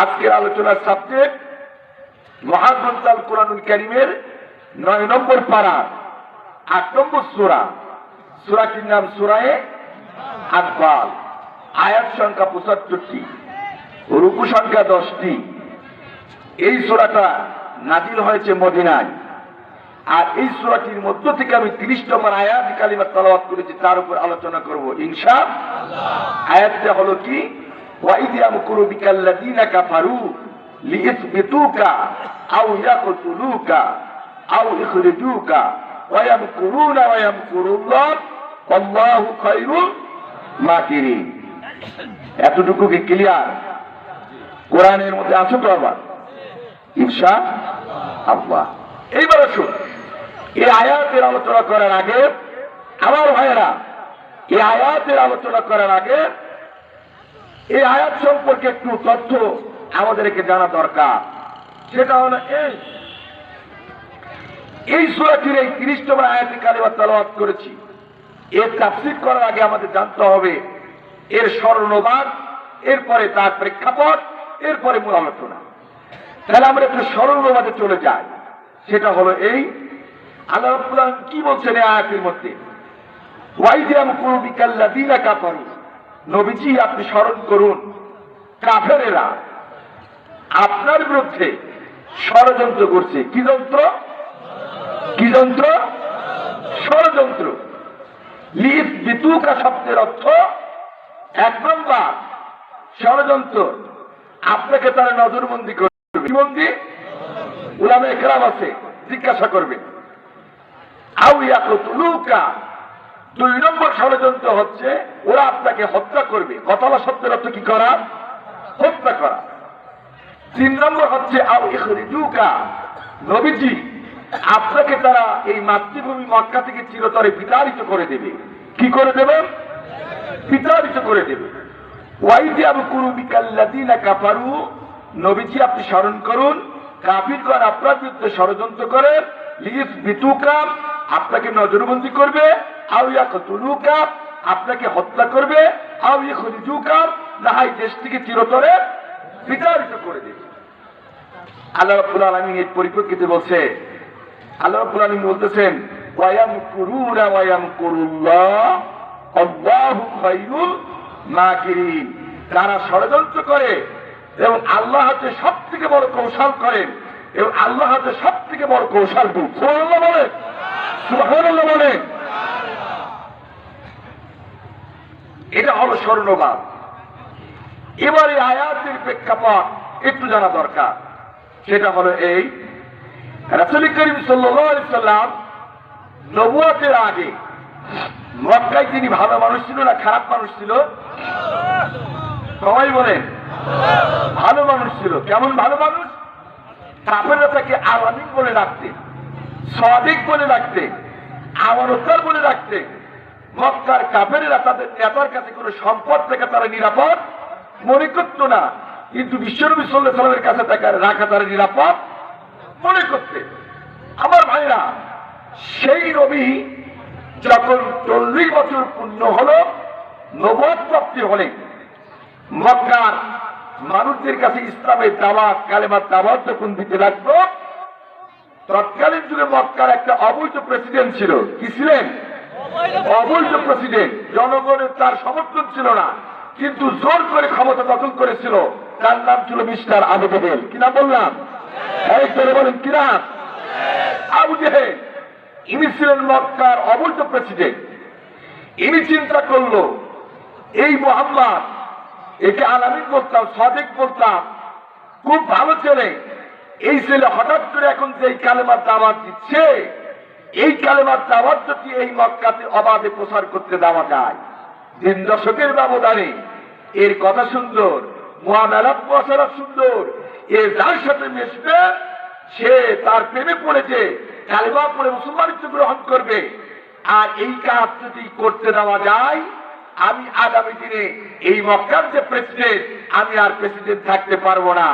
আজকের আলোচনার সাবজেক্ট মহাগ্রন্থ আল কুরআনুল কারীমের 9 নম্বর পারা 8 নম্বর সূরা। সূরাটির নাম সূরায়ে আনফাল, আয়াত সংখ্যা 75টি, রুকু সংখ্যা 10টি। এই সূরাটা নাযিল হয়েছে মদিনায়। আর এই সূরাটির মধ্য থেকে আমি 30 নম্বর আয়াত কালিমা তেলাওয়াত করেছি, তার উপর আলোচনা করব ইনশাআল্লাহ। আয়াতটা হলো কি? ওয়াইদ ইয়ামকুরু বিকাল্লাযীনা কাফারু লিইসবিতুকা আও ইয়াকতুলুকা আও ইখরিজুকা ওয়া ইয়ামকুরুনা ওয়া ইয়ামকুরুল্লাহ আল্লাহু খায়রুল মাকিরিন। এতটুকু কি ক্লিয়ার? কোরআনের মধ্যে আছে তো আবার ইনশাআল্লাহ। এইবার আসুন, এই আয়াতের আলোচনা করার আগে আমার ভাইয়েরা, এই আয়াতের আলোচনা করার আগে এই আয়াত সম্পর্কে একটু তথ্য আমাদেরকে জানা দরকার। সেটা হলো এই সূরাটির এই 30 নম্বর আয়াতে কালিমা তেলাওয়াত করেছি। এর তাফসীর করার আগে আমাদের জানতে হবে এর স্বর্ণবাদ, এরপরে তার প্রেক্ষাপট, এরপরে মূল আলোচনা। তাহলে আমরা একটু স্বর্ণবাদে চলে যাই। সেটা হলো এই, আল্লাহ রাব্বুল আলামিন কি বলছেন এই আয়াতের মধ্যে? ওয়াইদ ইয়ামকুরু বিকাল্লাযীনা কাফারু। নবীজি আপনি স্মরণ করুন, কাফেরেরা আপনার বিরুদ্ধে ষড়যন্ত্র করছে। কি যন্ত্র? কি যন্ত্র? ষড়যন্ত্র। লিইসবিতুকা শব্দের অর্থ 1 নম্বর ষড়যন্ত্র, আপনাকে তারা নজরবন্দি করবে। কি বন্দি? উলামায়ে কেরাম আছে, জিজ্ঞাসা করবে। আও ইয়াকতুলুকা, 2 নম্বর ষড়যন্ত্র হচ্ছে ওরা আপনাকে হত্যা করবে। কতলা শব্দের অর্থ কি করা? হত্যা করা। 3 নম্বর হচ্ছে আও ইখরিজুকা, নবীজি আপনাকে তারা এই মাতৃভূমি মক্কা থেকে চিরতরে বিতাড়িত করে দেবে। কি করে দেবে? বিতাড়িত করে দেবে। ওয়াইদ ইয়ামকুরু বিকাল্লাযীনা কাফারু, নবীজি আপনি স্মরণ করুন, কাফিরগণ আপনার বিরুদ্ধে ষড়যন্ত্র করে, লিইসবিতুকা আপনাকে নজরবন্দি করবে, আও ইয়াকতুলুকা আপনাকে হত্যা করবে, আও ইখরিজুকা না হয় দেশ থেকে চিরতরে বিতাড়িত করে দেবে। আল্লাহ রাব্বুল আলামিন এর পরিপ্রেক্ষিতে বলছে, আল্লাহ রাব্বুল আলামিন বলতেছেন ওয়া ইয়ামকুরুনা ওয়া ইয়ামকুরুল্লাহ আল্লাহু খায়রুল মাকিরিন। যারা ষড়যন্ত্র করে এবং আল্লাহ হচ্ছে সব থেকে বড় কৌশল করেন এবং আল্লাহ হচ্ছে সব থেকে বড় কৌশল সুবহানাল্লাহ বলে, সুবহানাল্লাহ বলে। এটা হলো স্বর্ণবাদ। এবার এই আয়াতের প্রেক্ষাপট একটু জানা দরকার। সেটা হলো এই, রাসূল করিম সাল্লাল্লাহু আলাইহি সাল্লাম নবুয়তের আগে মক্কায় তিনি ভালো মানুষ ছিল না খারাপ মানুষ ছিল? সবাই বলেন ভালো মানুষ ছিল। কেমন ভালো মানুষ? কাফেররা তাকে আলামিন বলে ডাকতেন, সাদিক বলে ডাকতেন, আমানতদার বলে ডাকতেন। মক্কার কাফেররা তাদের নেতার কাছে কোনো সম্পদ থেকে তারা নিরাপদ মনে করত না, কিন্তু বিশ্বনবী সাল্লাল্লাহু আলাইহি ওয়াসাল্লামের কাছে তাকে রাখা তারা নিরাপদ মনে করতে। আমার ভাইরা, সেই নবী যখন 40 বছর পূর্ণ হলো, নবুয়ত প্রাপ্তি হলেন, মক্কার মানুষদের কাছে ইসলামের দাওয়াত, কালেমার দাওয়াত যখন দিতে লাগলো, তৎকালীন যুগে মক্কার একটা অবৈধ প্রেসিডেন্ট ছিল। কি ছিলেন? অবৈধ প্রেসিডেন্ট। জনগণের তার সমর্থন ছিল না, কিন্তু জোর করে ক্ষমতা দখল করেছিল। তার নাম ছিল মিস্টার আবু জেহেল। কি নাম বললাম? একবারে বলেন কি নাম? আবু জেহেল। ইনি ছিলেন মক্কার অবৈধ প্রেসিডেন্ট। ইনি চিন্তা করলো, এই মুহাম্মদ, একে আলামিন বলতাম, সাদিক বলতাম, খুব ভালো ছেলে। এই ছেলে হঠাৎ করে এখন যে কালেমার দাওয়াত দিচ্ছে, এই কালেমার দাওয়াত যদি এই মক্কাতে অবাধে প্রচার করতে দেওয়া যায়, 3 দশকের ব্যবধানে এর কথা সুন্দর, মুআমালাত মুআশারাত সুন্দর, এ যার সাথে মিশবে সে তার প্রেমে পড়েছে, কালেমা পড়ে মুসলমানিত্ব গ্রহণ করবে। আর এই কাজ যদি করতে দেওয়া যায়, আমি আগামী দিনে এই মক্কার যে প্রেসিডেন্ট, আমি আর প্রেসিডেন্ট থাকতে পারবো না,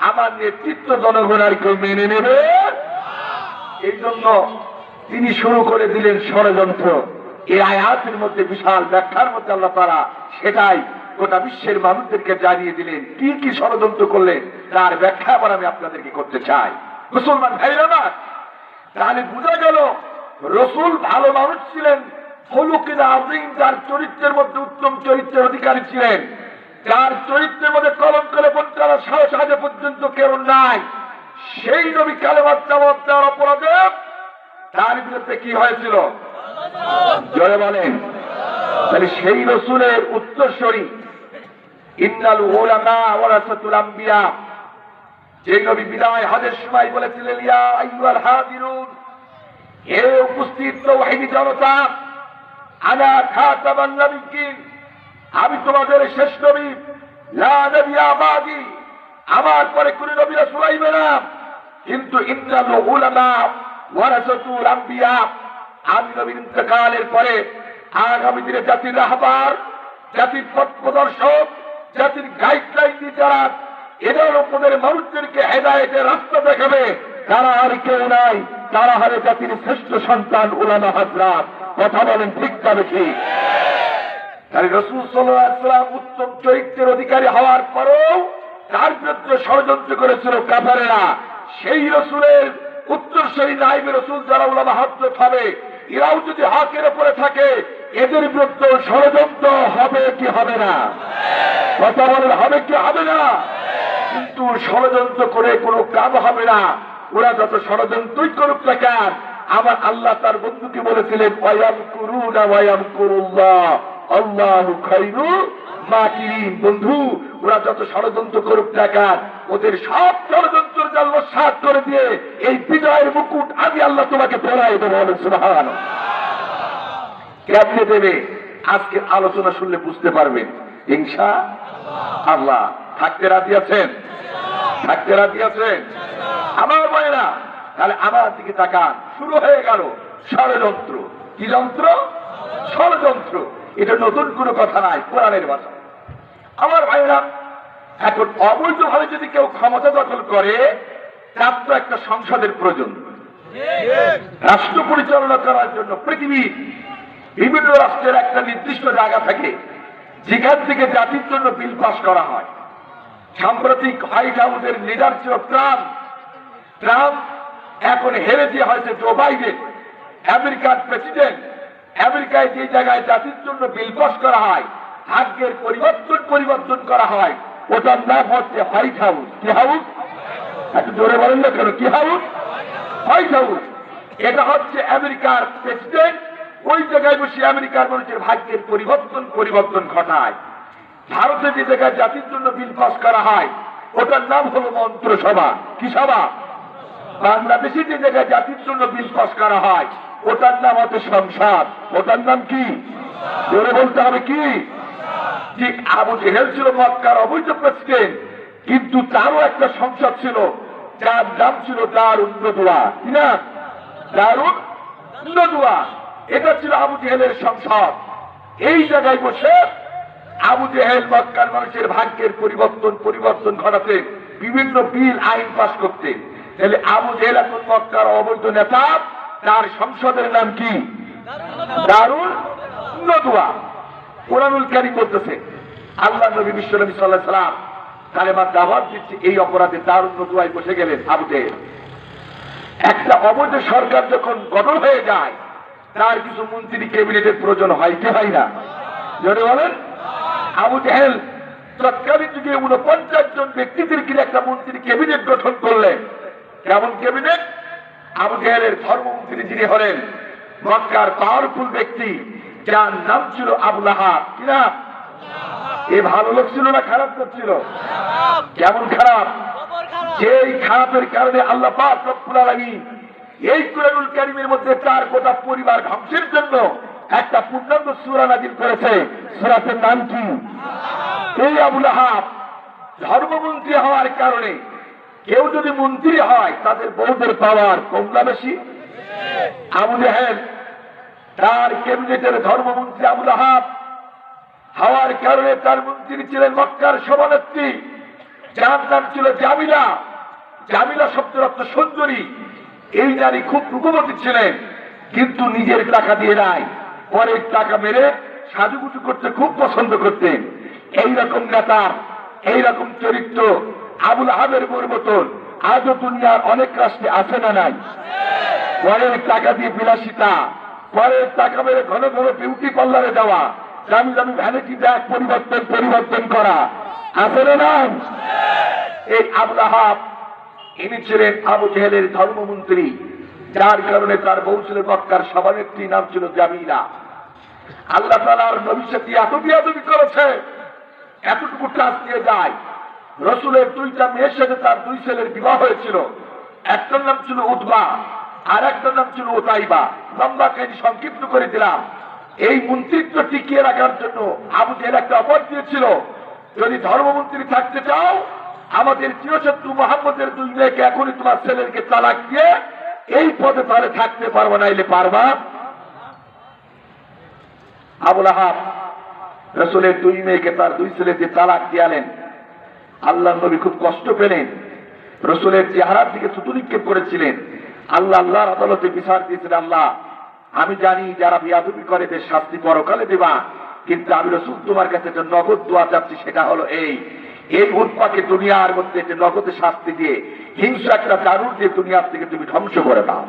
আমার নেতৃত্ব জনগণ আর কেউ মেনে নেবে। এই জন্য তিনি শুরু করে দিলেন ষড়যন্ত্র। এই আয়াতের মধ্যে বিশাল ব্যাখ্যার মধ্যে আল্লাহ তাআলা সেটাই গোটা বিশ্বের মানুষদেরকে জানিয়ে দিলেন। কি কি ষড়যন্ত্র করলেন তার ব্যাখ্যা আবার আমি আপনাদেরকে করতে চাই। মুসলমান ভাইরা না, তাহলে বোঝা গেল রসুল ভালো মানুষ ছিলেন, খলুকিল আযীম, যার চরিত্রের মধ্যে উত্তম চরিত্রের অধিকারী ছিলেন, যার চরিত্রের মধ্যে কলঙ্ক লেপন করার সাহস আজ পর্যন্ত কেউ নাই। সেই নবী কালেমার দাওয়াত দেওয়ার অপরাধে তার বিরুদ্ধে কি হয়েছিল? জয় বলেন। তাহলে সেই রসুলের উত্তরসূরি, ইন্নাল উলামা ওয়ারাসাতুল আম্বিয়া, যে নবী বিদায় হজের সময় বলেছিলেন, ইয়া আইয়ুহাল হাদিরুন, হে উপস্থিত তাওহীদি জনতা, আনা খাতামান নবিয়্যিন, আমি তোমাদের শেষ নবী, লা নবিয়্যা বাদি, আমার পরে কোন নবী রাসূল আইবে না। কিন্তু ইন্নাল উলামা ওয়ারাসাতুল আম্বিয়া, আমি নবীর ইন্তেকালের পরে আগামী দিনে জাতির রাহবার, জাতির পথ প্রদর্শক, জাতির গাইডলাইন যারা এদের উপদের মানুষদেরকে হেদায়েতের রাস্তা দেখাবে, তারা আর কেউ নাই, তারা হলে জাতির শ্রেষ্ঠ সন্তান উলামা হযরত। কথা বলেন ঠিক তবে ঠিক? তাহলে রাসূল সাল্লাল্লাহু আলাইহি ওয়াসাল্লাম উত্তম চরিত্রের অধিকারী হওয়ার পরেও তার বিরুদ্ধে ষড়যন্ত্র করেছিল কাফেরেরা। সেই রসুলের উত্তরসূরি নাইবে রসুল যারা উলামা হযরত হবে, এরাও যদি হকের উপরে থাকে, এদের বিরুদ্ধে ষড়যন্ত্র হবে কি হবে না? কথা বলেন, হবে কি হবে না? কিন্তু ষড়যন্ত্র করে কোনো কাজ হবে না। ওরা যত ষড়যন্ত্রই করুক না কেন, আমার আল্লাহ তার বন্ধুকে বলেছিলেন, ওয়ায়ামকুরুনা ওয়ায়ামকুরুল্লাহ আল্লাহু খায়রুল মাকিরিন। বন্ধু, ওরা যত ষড়যন্ত্র করুক না কেন, ওদের সব ষড়যন্ত্রের জাল নস্যাৎ করে দিয়ে এই বিজয়ের মুকুট আমি আল্লাহ তোমাকে পরাই দেবো। সুবহানাল্লাহ। কেমনে দেবে? আজকের আলোচনা শুনলে বুঝতে পারবেন ইনশাআল্লাহ। থাকতে রাজি আছেন? থাকতে রাজি আছেন আমার ভাইরা? তাহলে আমার দিকে তাকান। শুরু হয়ে গেল ষড়যন্ত্র। কি যন্ত্র? ষড়যন্ত্র। এটা নতুন কোনো কথা নাই, কোরআনের ভাষা। আমার ভাইরা, এখন অবৈধভাবে যদি কেউ ক্ষমতা দখল করে, তার তো একটা সংসদের প্রয়োজন। রাষ্ট্র পরিচালনা করার জন্য পৃথিবীর বিভিন্ন রাষ্ট্রের একটা নির্দিষ্ট জায়গা থাকে, যেখান থেকে জাতির জন্য বিল পাস করা হয়। সাম্প্রতিক হোয়াইট হাউসের লিডার ছিল ট্রাম্প। ট্রাম্প এখন হেরে যে হয়েছে জো বাইডেন, আমেরিকার প্রেসিডেন্ট। আমেরিকায় যে জায়গায় জাতির জন্য বিল পাস করা হয়, ভাগ্যের পরিবর্তন করা হয়, ওটার নাম হচ্ছে হোয়াইট হাউস। কি হাউস? একটু জোরে বলেন না কেন? কি হাউস? White house. এটা হচ্ছে আমেরিকার প্রেসিডেন্ট, ওই জায়গায় বসে আমেরিকার মানুষের ভাগ্যের পরিবর্তন ঘটায়। ভারতে যে জায়গায় জাতির জন্য বিল পাস করা হয়, ওটার নাম হলো মন্ত্রিসভা। কি সভা? বাংলাদেশে যে জায়গায় জাতির জন্য বিল পাস করা হয়, ওটার নাম হচ্ছে সংসদ। ওটার নাম কি? জোরে বলতে হবে কি? ঠিক আবু জেহেল ছিল মক্কার অবৈধ প্রেসিডেন্ট, কিন্তু তারও একটা সংসদ ছিল যার নাম ছিল দারুন নদওয়া। কি না? দারুন নদওয়া। এটা ছিল আবু জেহেলের সংসদ। এই জায়গায় বসে আবু জেহেল মক্কার মানুষের ভাগ্যের পরিবর্তন ঘটাতে বিভিন্ন বিল আইন পাস করতে। তাহলে আবু জেহেল এখন মক্কার অবৈধ নেতা, তার সংসদের নাম কি? দারুন নদওয়া। কোরআনুল কারীম বলতেছে, আল্লাহ নবী বিশ্বনবী সাল্লাল্লাহু আলাইহি সাল্লাম কালেমার দাওয়াত দিচ্ছে, এই অপরাধে দারুন নদওয়ায় বসে গেলেন আবু জেহেল। একটা অবৈধ সরকার যখন গঠন হয়ে যায়, তার কিছু মন্ত্রী ক্যাবিনেটের প্রয়োজন হয় কি হয় না? জোরে বলেন। আবু জেহেল তৎকালীন যুগে 49 জন ব্যক্তিদের কিনে একটা মন্ত্রী ক্যাবিনেট গঠন করলেন। কেমন ক্যাবিনেট? আবু জেহেলের ধর্মমন্ত্রী যিনি হলেন মক্কার পাওয়ারফুল ব্যক্তি, যার নাম ছিল আবু লাহাব। কি নাম? এ ভালো লোক ছিল না খারাপ লোক ছিল? কেমন খারাপ? যেই খারাপের কারণে আল্লাহ পাক রব্বুল আলামিন এই কোরআনুল কারীমের মধ্যে তার গোটা পরিবার ধ্বংসের জন্য একটা পূর্ণাঙ্গ সূরা নাযিল করেছে। সূরাটির নাম কি? এই আবু লাহাব ধর্মমন্ত্রী হওয়ার কারণে, কেউ যদি মন্ত্রী হয় তাদের বউদের পাওয়ার কম না বেশি? আবু জেহেল তার ক্যাবিনেটের ধর্মমন্ত্রী আবু লাহাব হওয়ার কারণে তার মন্ত্রী ছিলেন মক্কার সভানেত্রী, যার নাম ছিল জামিলা। জামিলা শব্দের অর্থ সুন্দরী। এই নারী খুব রূপবতী ছিলেন, কিন্তু নিজের টাকা দিয়ে নাই, পরের টাকা মেরে সাজুগুজু করতে খুব পছন্দ করতেন। এইরকম নেতা, এইরকম চরিত্র আবু লাহাবের পরিবর্তন আজও দুনিয়ার অনেক রাষ্ট্রে আছে না নাই? পরের টাকা দিয়ে বিলাসিতা, পরের টাকা মেরে ঘন ঘন বিউটি পার্লারে যাওয়া, দামি দামি ভ্যানিটি ব্যাগ পরিবর্তন করা আছে না নাই? এই আবু লাহাব ইনি ছিলেন আবু জেহেলের ধর্মমন্ত্রী, যার কারণে তার বউ ছিল মক্কার সভানেত্রী, নাম ছিল জামিলা। আল্লাহ তাআলার নবীর সাথে এত বিয়াদবি করেছে, এতটুকু টাচ দিয়ে যায়। রসুলের 2টা মেয়ের সাথে তার 2 ছেলের বিবাহ হয়েছিল। একটার নাম ছিল উতবা, আর একটার নাম ছিল উতাইবা। লম্বা কাহিনী সংক্ষিপ্ত করে দিলাম। এই মন্ত্রিত্ব টিকিয়ে রাখার জন্য আবু জেহেল একটা অপর দিয়েছিল, যদি ধর্মমন্ত্রী থাকতে চাও, আমাদের চিরশত্রু মুহাম্মদের 2 মেয়েকে এখনই তোমার ছেলেকে তালাক দিয়ে এই পদে তাহলে থাকতে পারবো, নাইলে পারবা। আবু লাহাব রসুলের 2 মেয়েকে তার 2 ছেলেকে তালাক দিয়ালেন। আল্লাহ নবী খুব কষ্ট পেলেন, রসুলের চেহারার দিকে থুতু নিক্ষেপ করেছিলেন। আল্লাহর আদালতে বিচার দিয়েছিলেন, আল্লাহ আমি জানি যারা বিয়াদবি করে এদের শাস্তি পরকালে দেবা, কিন্তু আমি রসুল তোমার কাছে একটা নগদ দোয়া চাচ্ছি, সেটা হলো এই উৎপাকে দুনিয়ার মধ্যে একটা নগদে শাস্তি দিয়ে হিংসা একটা দারুণ দিয়ে দুনিয়ার থেকে তুমি ধ্বংস করে দাও।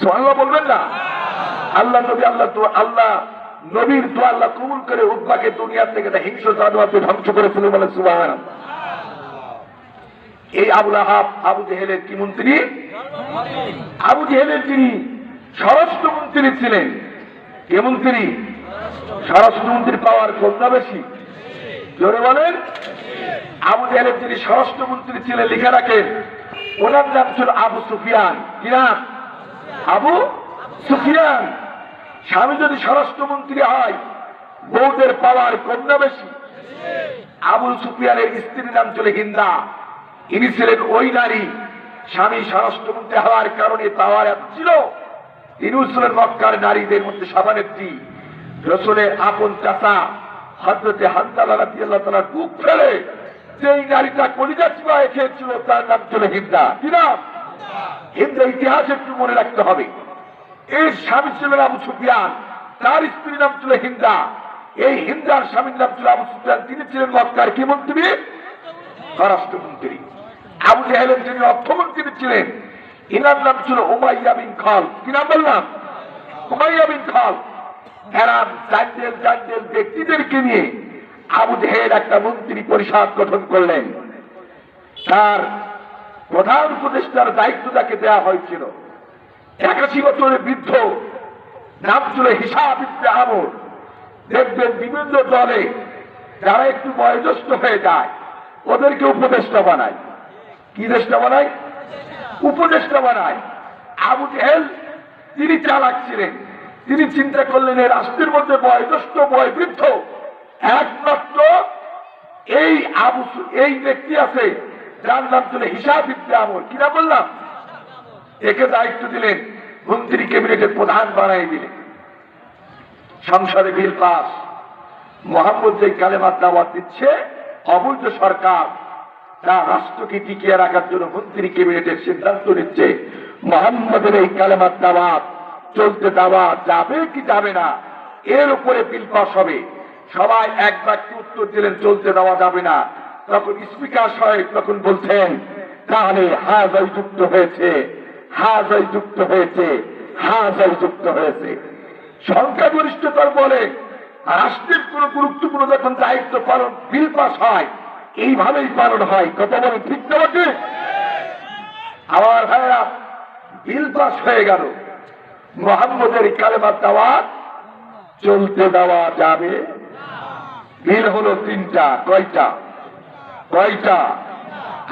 সুবহানাল্লাহ বলবেন না? আল্লাহ নবীর দোয়া আল্লাহ কবুল করে উৎপাকে দুনিয়ার থেকে একটা হিংস্র জানোয়ারকে ধ্বংস করেছিলেন, বলে সুবহানাল্লাহ। এই আবু লাহাব আবু জেহেলের কি মন্ত্রী? আবু জেহেলের যিনি স্বরাষ্ট্রমন্ত্রী ছিলেন। কে মন্ত্রী? স্বরাষ্ট্রমন্ত্রীর পাওয়ার কম না বেশি? জোরে বলেন। আবু জেহেলের যিনি স্বরাষ্ট্রমন্ত্রী ছিলেন, লিখে রাখেন, ওনার নাম ছিল আবু সুফিয়ান। কি নাম? আবু সুফিয়ান। স্বামী যদি স্বরাষ্ট্রমন্ত্রী হয়, বউদের পাওয়ার কম না বেশি? আবু সুফিয়ানের স্ত্রীর নাম ছিল হিন্দা। ইনি ছিলেন ওই নারী, স্বামী স্বরাষ্ট্রমন্ত্রী হওয়ার কারণে পাওয়ার এত ছিল, তিনিও ছিলেন মক্কার নারীদের মধ্যে সভানেত্রী। রসুলের আপন চাচা হযরতে হানজালা রাদিয়াল্লাহু তাআলা বুক ফেলে যেই নারীটা কলিজা চিবায় খেয়েছিল, তার নাম ছিল হিন্দা। কি নাম? হিন্দা। ইতিহাস একটু মনে রাখতে হবে। এর স্বামী ছিলেন আবু সুফিয়ান, তার স্ত্রীর নাম ছিল হিন্দা। এই হিন্দার স্বামীর নাম ছিল আবু সুফিয়ান, তিনি ছিলেন মক্কার কি মন্ত্রী? স্বরাষ্ট্রমন্ত্রী। আবু জেহেলের যিনি অর্থমন্ত্রী ছিলেন, ইনার নাম ছিল উমাইয়া বিন খালদ। কি নাম বললাম? উমাইয়া বিন খালদ। এরা জান্ডেল ব্যক্তিদেরকে নিয়ে আবু জেহেল একটা মন্ত্রী পরিষদ গঠন করলেন। তার প্রধান উপদেষ্টার দায়িত্ব তাকে দেওয়া হয়েছিল। 81 বছরের বৃদ্ধ, নাম ছিল হিসাব ইবনে আমর। দেখবেন বিভিন্ন দলে যারা একটু বয়োজ্যেষ্ঠ হয়ে যায় ওদেরকে উপদেষ্টা বানায়। কি দেশটা বানায়? উপদেষ্টা বানায়। আবু জেহেল তিনি চালাক ছিলেন। তিনি চিন্তা করলেন এই রাষ্ট্রের মধ্যে বয়োজ্যেষ্ঠ বয়োবৃদ্ধ একমাত্র এই ব্যক্তি আছে যার নাম ছিল হিসাব ইবনে আমর। কিনা বললাম? একে দায়িত্ব দিলেন, মন্ত্রী ক্যাবিনেটের প্রধান বানাই দিলেন। সংসদে বিল পাস। মোহাম্মদ যে কালেমার দাওয়াত দিচ্ছে, অবৈধ সরকার তা রাষ্ট্রকে টিকিয়ে রাখার জন্য মন্ত্রী ক্যাবিনেটের সিদ্ধান্ত নিচ্ছে মোহাম্মদের এই কালেমার দাওয়াত চলতে দেওয়া যাবে কি যাবে না, এর উপরে বিল পাস হবে। সবাই এক বাক্যে উত্তর দিলেন চলতে দেওয়া যাবে না। তখন স্পিকার সাহেব তখন বলছেন তাহলে হাজাই যুক্ত হয়েছে, হাজাই যুক্ত হয়েছে, হাজাই যুক্ত হয়েছে। সংখ্যাগরিষ্ঠতার বলে রাষ্ট্রের কোন গুরুত্বপূর্ণ যখন দায়িত্ব পালন বিল পাস হয় এইভাবেই পালন হয়। কথা বলেন ঠিক না বটে? আমার ভাইরা, বিল পাস হয়ে গেল। মোহাম্মদের কালেমার দাওয়াত চলতে দেওয়া যাবে। বিল হলো 3টা। কয়টা?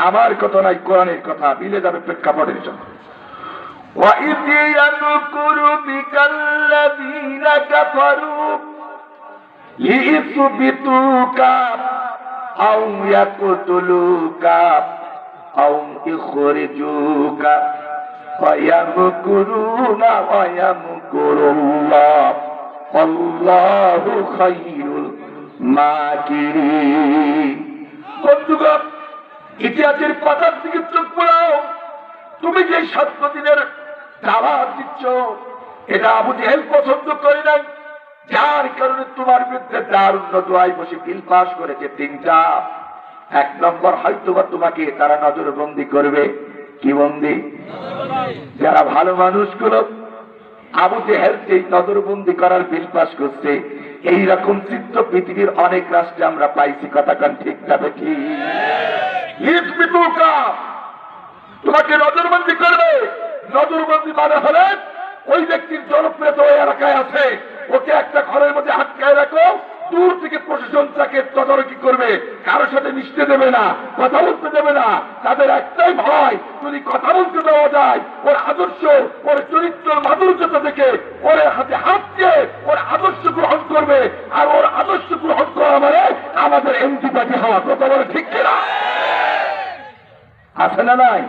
আমার কথা নাই, কোরআনের কথা। বিলে যাবে প্রেক্ষাপটের জন্য। وَإِذْ يَمْكُرُ بِكَ الَّذِينَ كَفَرُوا لِيُثْبِتُوكَ أَوْ يَقْتُلُوكَ أَوْ يُخْرِجُوكَ وَيَمْكُرُونَ وَيَمْكُرُ اللَّهُ وَاللَّهُ خَيْرُ الْمَاكِرِينَ। বন্ধুগণ, ইতিহাসের পাতার দিকে চোখ পড়াও। তুমি যে 7 দিনের দাওয়াত দিচ্ছ এটা আবু জেহেল পছন্দ করে নাই, যার কারণে তোমার বিরুদ্ধে দারুণ দোয়াই বসে বিল পাস করেছে 3টা। 1 নম্বর, হয়তোবা তোমাকে তারা নজরবন্দি করবে। কি বন্দি? যারা ভালো মানুষগুলো আবু জেহেল সেই নজরবন্দি করার বিল পাস করছে, এইরকম চিত্র পৃথিবীর অনেক রাষ্ট্রে আমরা পাইছি। কথা কান ঠিক যাবে কি? তোমাকে নজরবন্দি করবে। নজরবন্দি মানে হলে ওই ব্যক্তির জনপ্রিয়তা ওই এলাকায় আছে, ওকে একটা ঘরের মধ্যে আটকায় রাখো, দূর থেকে প্রশাসন তাকে তদারকি করবে, কারোর সাথে মিশতে দেবে না, কথা বলতে দেবে না। তাদের একটাই ভয়, যদি কথা বলতে দেওয়া যায় ওর আদর্শ, ওর চরিত্র মাধুর্যতা থেকে ওর হাতে হাত দিয়ে ওর আদর্শ গ্রহণ করবে। আর ওর আদর্শ গ্রহণ করা মানে আমাদের এমপি পার্টি হওয়া। কথা বলে ঠিক কিনা? আছে না নাই?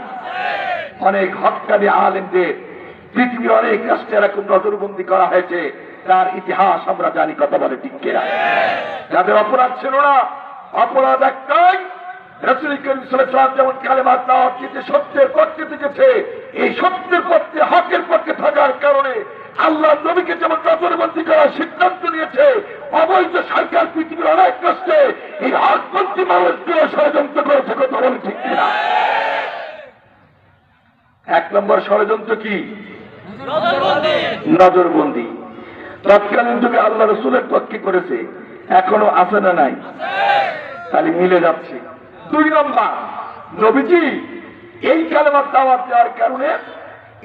অনেক হক্কানি আলেমদের পৃথিবীর অনেক রাষ্ট্রে এরকম নজরবন্দি করা হয়েছে, তার ইতিহাস আমরা জানি। কথা বলে ঠিক কিনা? যাদের অপরাধ ছিল না, অপরাধ একটাই, রাসূল করিম সাল্লাল্লাহু আলাইহি ওয়াসাল্লাম যেমন কালেমার দাওয়াত দিতে সত্যের পক্ষে থেকেছে, এই সত্যের পক্ষে হকের পক্ষে থাকার কারণে আল্লাহ নবীকে যেমন নজরবন্দি করার সিদ্ধান্ত নিয়েছে, অবৈধ সরকার পৃথিবীর অনেক রাষ্ট্রে এই হকপন্থী মানুষগুলো ষড়যন্ত্র করেছে। কথা বলে ঠিক কিনা? 1 নম্বর ষড়যন্ত্র কি? নজরবন্দি। তৎকালীন যুগে আল্লাহ রসুলের পক্ষে করেছে, এখনো আছে না নাই? তাহলে মিলে যাচ্ছে। 2 নম্বর, নবীজি এই কালেমার দাওয়াত দেওয়ার কারণে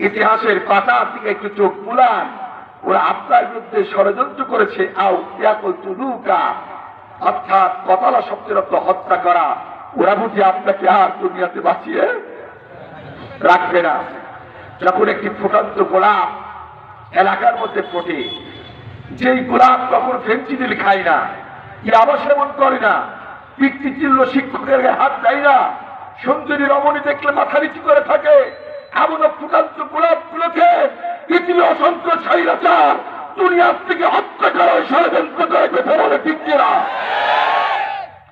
ইতিহাসের পাতার দিকে একটু চোখ বুলান, ওরা আপনার বিরুদ্ধে ষড়যন্ত্র করেছে। আও ইয়াকুতুলুকা, অর্থাৎ কতলা শব্দের অর্থ হত্যা করা। ওরা বুঝি আপনাকে আর দুনিয়াতে বাঁচিয়ে রাখবে না। যখন একটি ফুটন্ত গোলাপ এলাকার মধ্যে ফোটে, যেই গোলাপ তখন ফেন্সিডিল খায় না, ইয়াবা সেবন করে না, পিতৃ চিহ্ন শিক্ষকের গায়ে হাত দেয় না, সুন্দরী রমণী দেখলে মাথা নিচু করে থাকে, এমন ফুটন্ত গোলাপ গুলোকে পৃথিবী অসংখ্য স্বৈরাচার দুনিয়ার থেকে হত্যা করা ষড়যন্ত্র করে। কথা বলে ঠিক কিনা?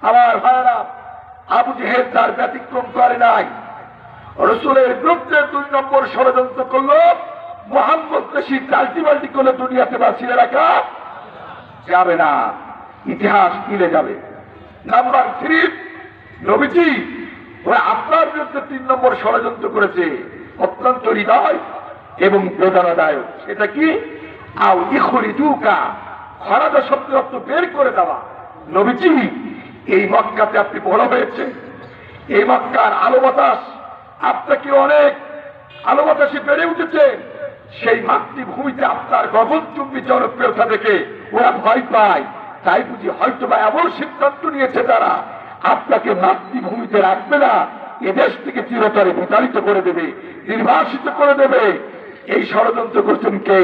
আমার ভাইয়েরা, আবু জেহেল তার ব্যতিক্রম করে নাই। রসুলের বিরুদ্ধে 2 নম্বর ষড়যন্ত্র করলো, মোহাম্মদ বেশি চালটি বাল্টি করলে দুনিয়াতে বাঁচিয়ে রাখা যাবে না, ইতিহাস মিলে যাবে। নাম্বার 3, নবীজি ওরা আপনার বিরুদ্ধে 3 নম্বর ষড়যন্ত্র করেছে, অত্যন্ত হৃদয় এবং বেদনাদায়ক। সেটা কি? আও ইখরিজুকা, খরাজা শব্দের অর্থ বের করে দেওয়া। নবীজি, এই মক্কাতে আপনি বড় হয়েছে, এই মক্কার আলো বাতাস আপনাকে অনেক আলো বাতাসে বেড়ে উঠেছে। সেই মাতৃভূমিতে আপনার গগনচুম্বী জনপ্রিয়তা দেখে ওরা ভয় পায়। তাই বুঝি হয়তো বা এমন সিদ্ধান্ত নিয়েছে তারা আপনাকে মাতৃভূমিতে রাখবে না, এদেশ থেকে চিরতরে বিতাড়িত করে দেবে, নির্বাসিত করে দেবে। এই ষড়যন্ত্র করছেন কে?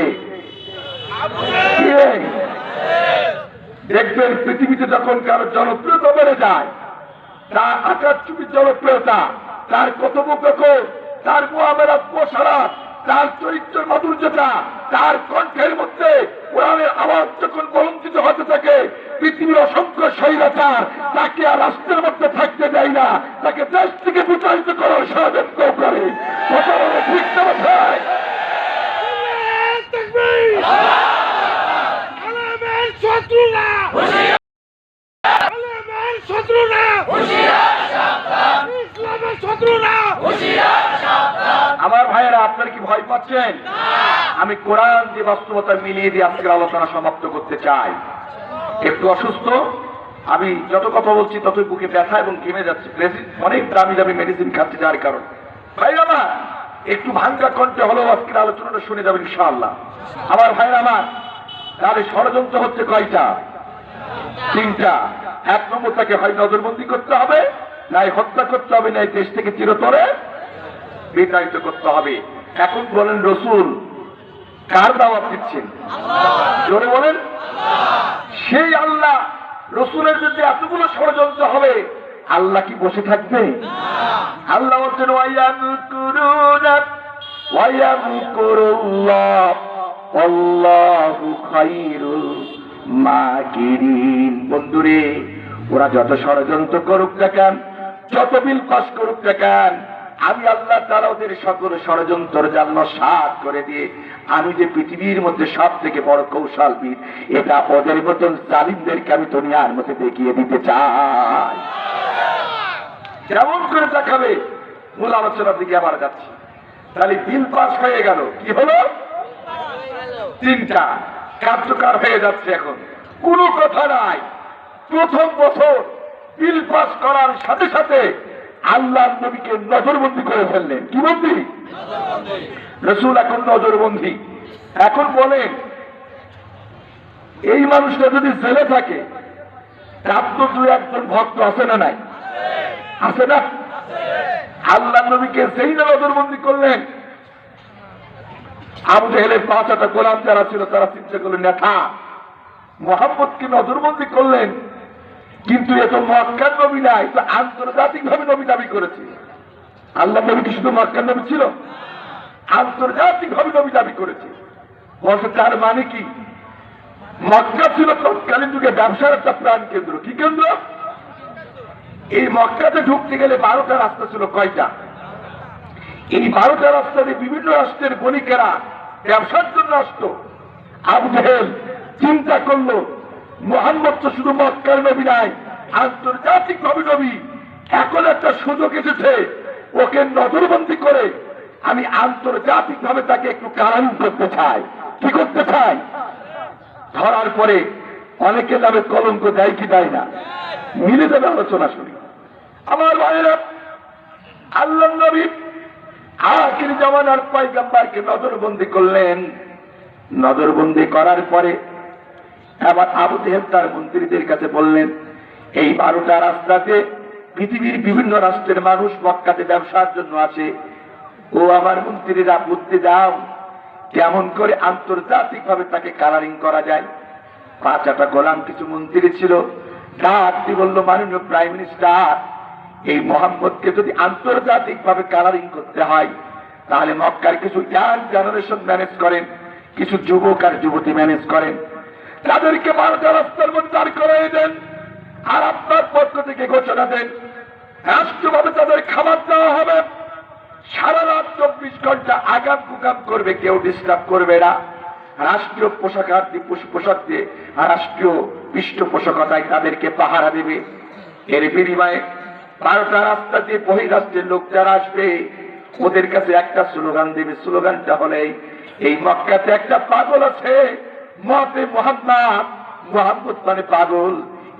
দেখবেন পৃথিবীতে যখন কারো জনপ্রিয়তা বেড়ে যায়, তার আকাশচুম্বী জনপ্রিয়তা, তার কথোপকথন, তার মুআমালাত মুশারাত, তার চরিত্রের মাধুর্যতা, তার কণ্ঠের মধ্যে কোরআনের আওয়াজ যখন বলঞ্চিত হতে থাকে, পৃথিবীর অসংখ্য স্বৈরাচার তাকে আর রাষ্ট্রের মধ্যে থাকতে দেয় না, তাকে দেশ থেকে বিতাড়িত করার ষড়যন্ত্র করে। কথা বলে ঠিক না ভাই? আমার ভাইয়েরা, আপনারা কি ভয় পাচ্ছেন? আমি কোরআন যে বাস্তবতা মিলিয়ে দিয়ে আজকের আলোচনা সমাপ্ত করতে চাই। একটু অসুস্থ, আমি যত কথা বলছি ততই বুকে ব্যথা এবং ঘেমে যাচ্ছে। অনেক দামি দামি মেডিসিন খাচ্ছি, যার কারণ ভাইরা আমার একটু ভাঙ্গা কণ্ঠে হলেও আজকের আলোচনাটা শুনে যাবেন ইনশাআল্লাহ। আমার ভাইরা আমার, তাহলে ষড়যন্ত্র হচ্ছে কয়টা? তিনটা। এক নম্বর, তাকে হয় নজরবন্দি করতে হবে, নাই হত্যা করতে হবে, নাই দেশ থেকে চিরতরে বিতাড়িত করতে হবে। এখন বলেন, রসুল কার দাওয়াত দিচ্ছেন? জোরে বলেন। সেই আল্লাহ, রসুলের যদি এতগুলো ষড়যন্ত্র হবে, আল্লাহ কি বসে থাকবে? আল্লাহ বলছেন, ওয়ায়ামকুরুনা ওয়ায়ামকুরুল্লাহ আল্লাহু খায়রুল মাকিরিন। বন্ধুরে, ওরা যত ষড়যন্ত্র করুক না কেন, যত বিল পাস করুক না কেন, আমি আল্লাহ তাআলা ওদের সকল ষড়যন্ত্র জাল নস্যাৎ করে দিয়ে আমি যে পৃথিবীর মধ্যে সব থেকে বড় কৌশলবিদ, এটা ওদের মতন জালিমদেরকে আমি দুনিয়ার মধ্যে দেখিয়ে দিতে চাই। কেমন করে দেখাবে? মূল আলোচনার দিকে আবার যাচ্ছি। তাহলে বিল পাস হয়ে গেল, কি হলো? তিনটা কার্যকর হয়ে যাচ্ছে। এখন কোনো কথা নাই। প্রথম বছর বিল পাস করার সাথে সাথে আল্লাহ নবীকে নজরবন্দি করে ফেললেন। কি বন্দি? রসুল এখন নজরবন্দি। এখন বলেন, এই মানুষটা যদি জেলে থাকে, তার তো দু একজন ভক্ত আছে না নাই? আছে না? আল্লাহ নবীকে সেই না নজরবন্দি করলেন, আবু জেহেলের 5টা গোলাম যারা ছিল তারা চিন্তা করলেন, নেতা মোহাম্মদকে নজরবন্দি করলেন, কিন্তু এ তো মক্কার নবী না, এ তো আন্তর্জাতিক ভাবে নবী দাবি করেছে। আল্লাহ নবী কি শুধু মক্কার নবী ছিল? আন্তর্জাতিক ভাবে নবী দাবি করেছে। বলছে তার মানে কি? মক্কা ছিল তৎকালীন যুগে ব্যবসার একটা প্রাণ কেন্দ্র। কি কেন্দ্র? এই মক্কাতে ঢুকতে গেলে 12টা রাস্তা ছিল। কয়টা? এই 12টা রাস্তা দিয়ে বিভিন্ন রাষ্ট্রের বণিকেরা ব্যবসার জন্য আসতো। আবু জেহেল চিন্তা করলো, মুহাম্মদ তো শুধু মক্কার নবী নাই, আন্তর্জাতিক ভাবে নবী। এখন একটা সুযোগ এসেছে, ওকে নজরবন্দি করে আমি আন্তর্জাতিক ভাবে তাকে একটু কারারূপ করতে চাই। কি করতে চাই? ধরার পরে অনেকে যাবে কলঙ্ক দেয় কি দেয় না, মিলে যাবে। আলোচনা শুনি। আমার ভাইয়েরা, আল্লাহ নবী আখির জামানার পয়গম্বরকে নজরবন্দি করলেন। নজরবন্দি করার পরে আবার আবু জেহেল তার মন্ত্রীদের কাছে বললেন, এই 12টা রাস্তাতে পৃথিবীর বিভিন্ন রাষ্ট্রের মানুষ মক্কাতে ব্যবসার জন্য আসে। ও আমার মন্ত্রীরা, বুঝতে দাও কেমন করে আন্তর্জাতিক ভাবে তাকে কালারিং করা যায়। 5টা গোলাম কিছু মন্ত্রী ছিল, ডাকটি বলল, মাননীয় প্রাইম মিনিস্টার, এই মোহাম্মদকে যদি আন্তর্জাতিক ভাবে কালারিং করতে হয়, তাহলে মক্কার কিছু ইয়াং জেনারেশন ম্যানেজ করেন, কিছু যুবক আর যুবতী ম্যানেজ করেন, তাদেরকে 12টা রাস্তার মধ্যে দাঁড় করিয়ে দেন, আর আপনার পক্ষ থেকে ঘোষণা দেন রাষ্ট্রভাবে তাদের খাবার দেওয়া হবে। সারা রাত 24 ঘন্টা আগাম কুকাম করবে, কেউ ডিস্টার্ব করবে না। রাষ্ট্রীয় পোশাক দিয়ে রাষ্ট্রীয় পৃষ্ঠপোষকতায় তাদেরকে পাহারা দেবে। এর বিনিময়ে 12টা রাস্তা দিয়ে বহিরাষ্ট্রের লোক যারা আসবে, ওদের কাছে একটা স্লোগান দেবে। স্লোগানটা হলে, এই মক্কাতে একটা পাগল আছে, মতে মোহাম্মদ, মোহাম্মদ মানে পাগল,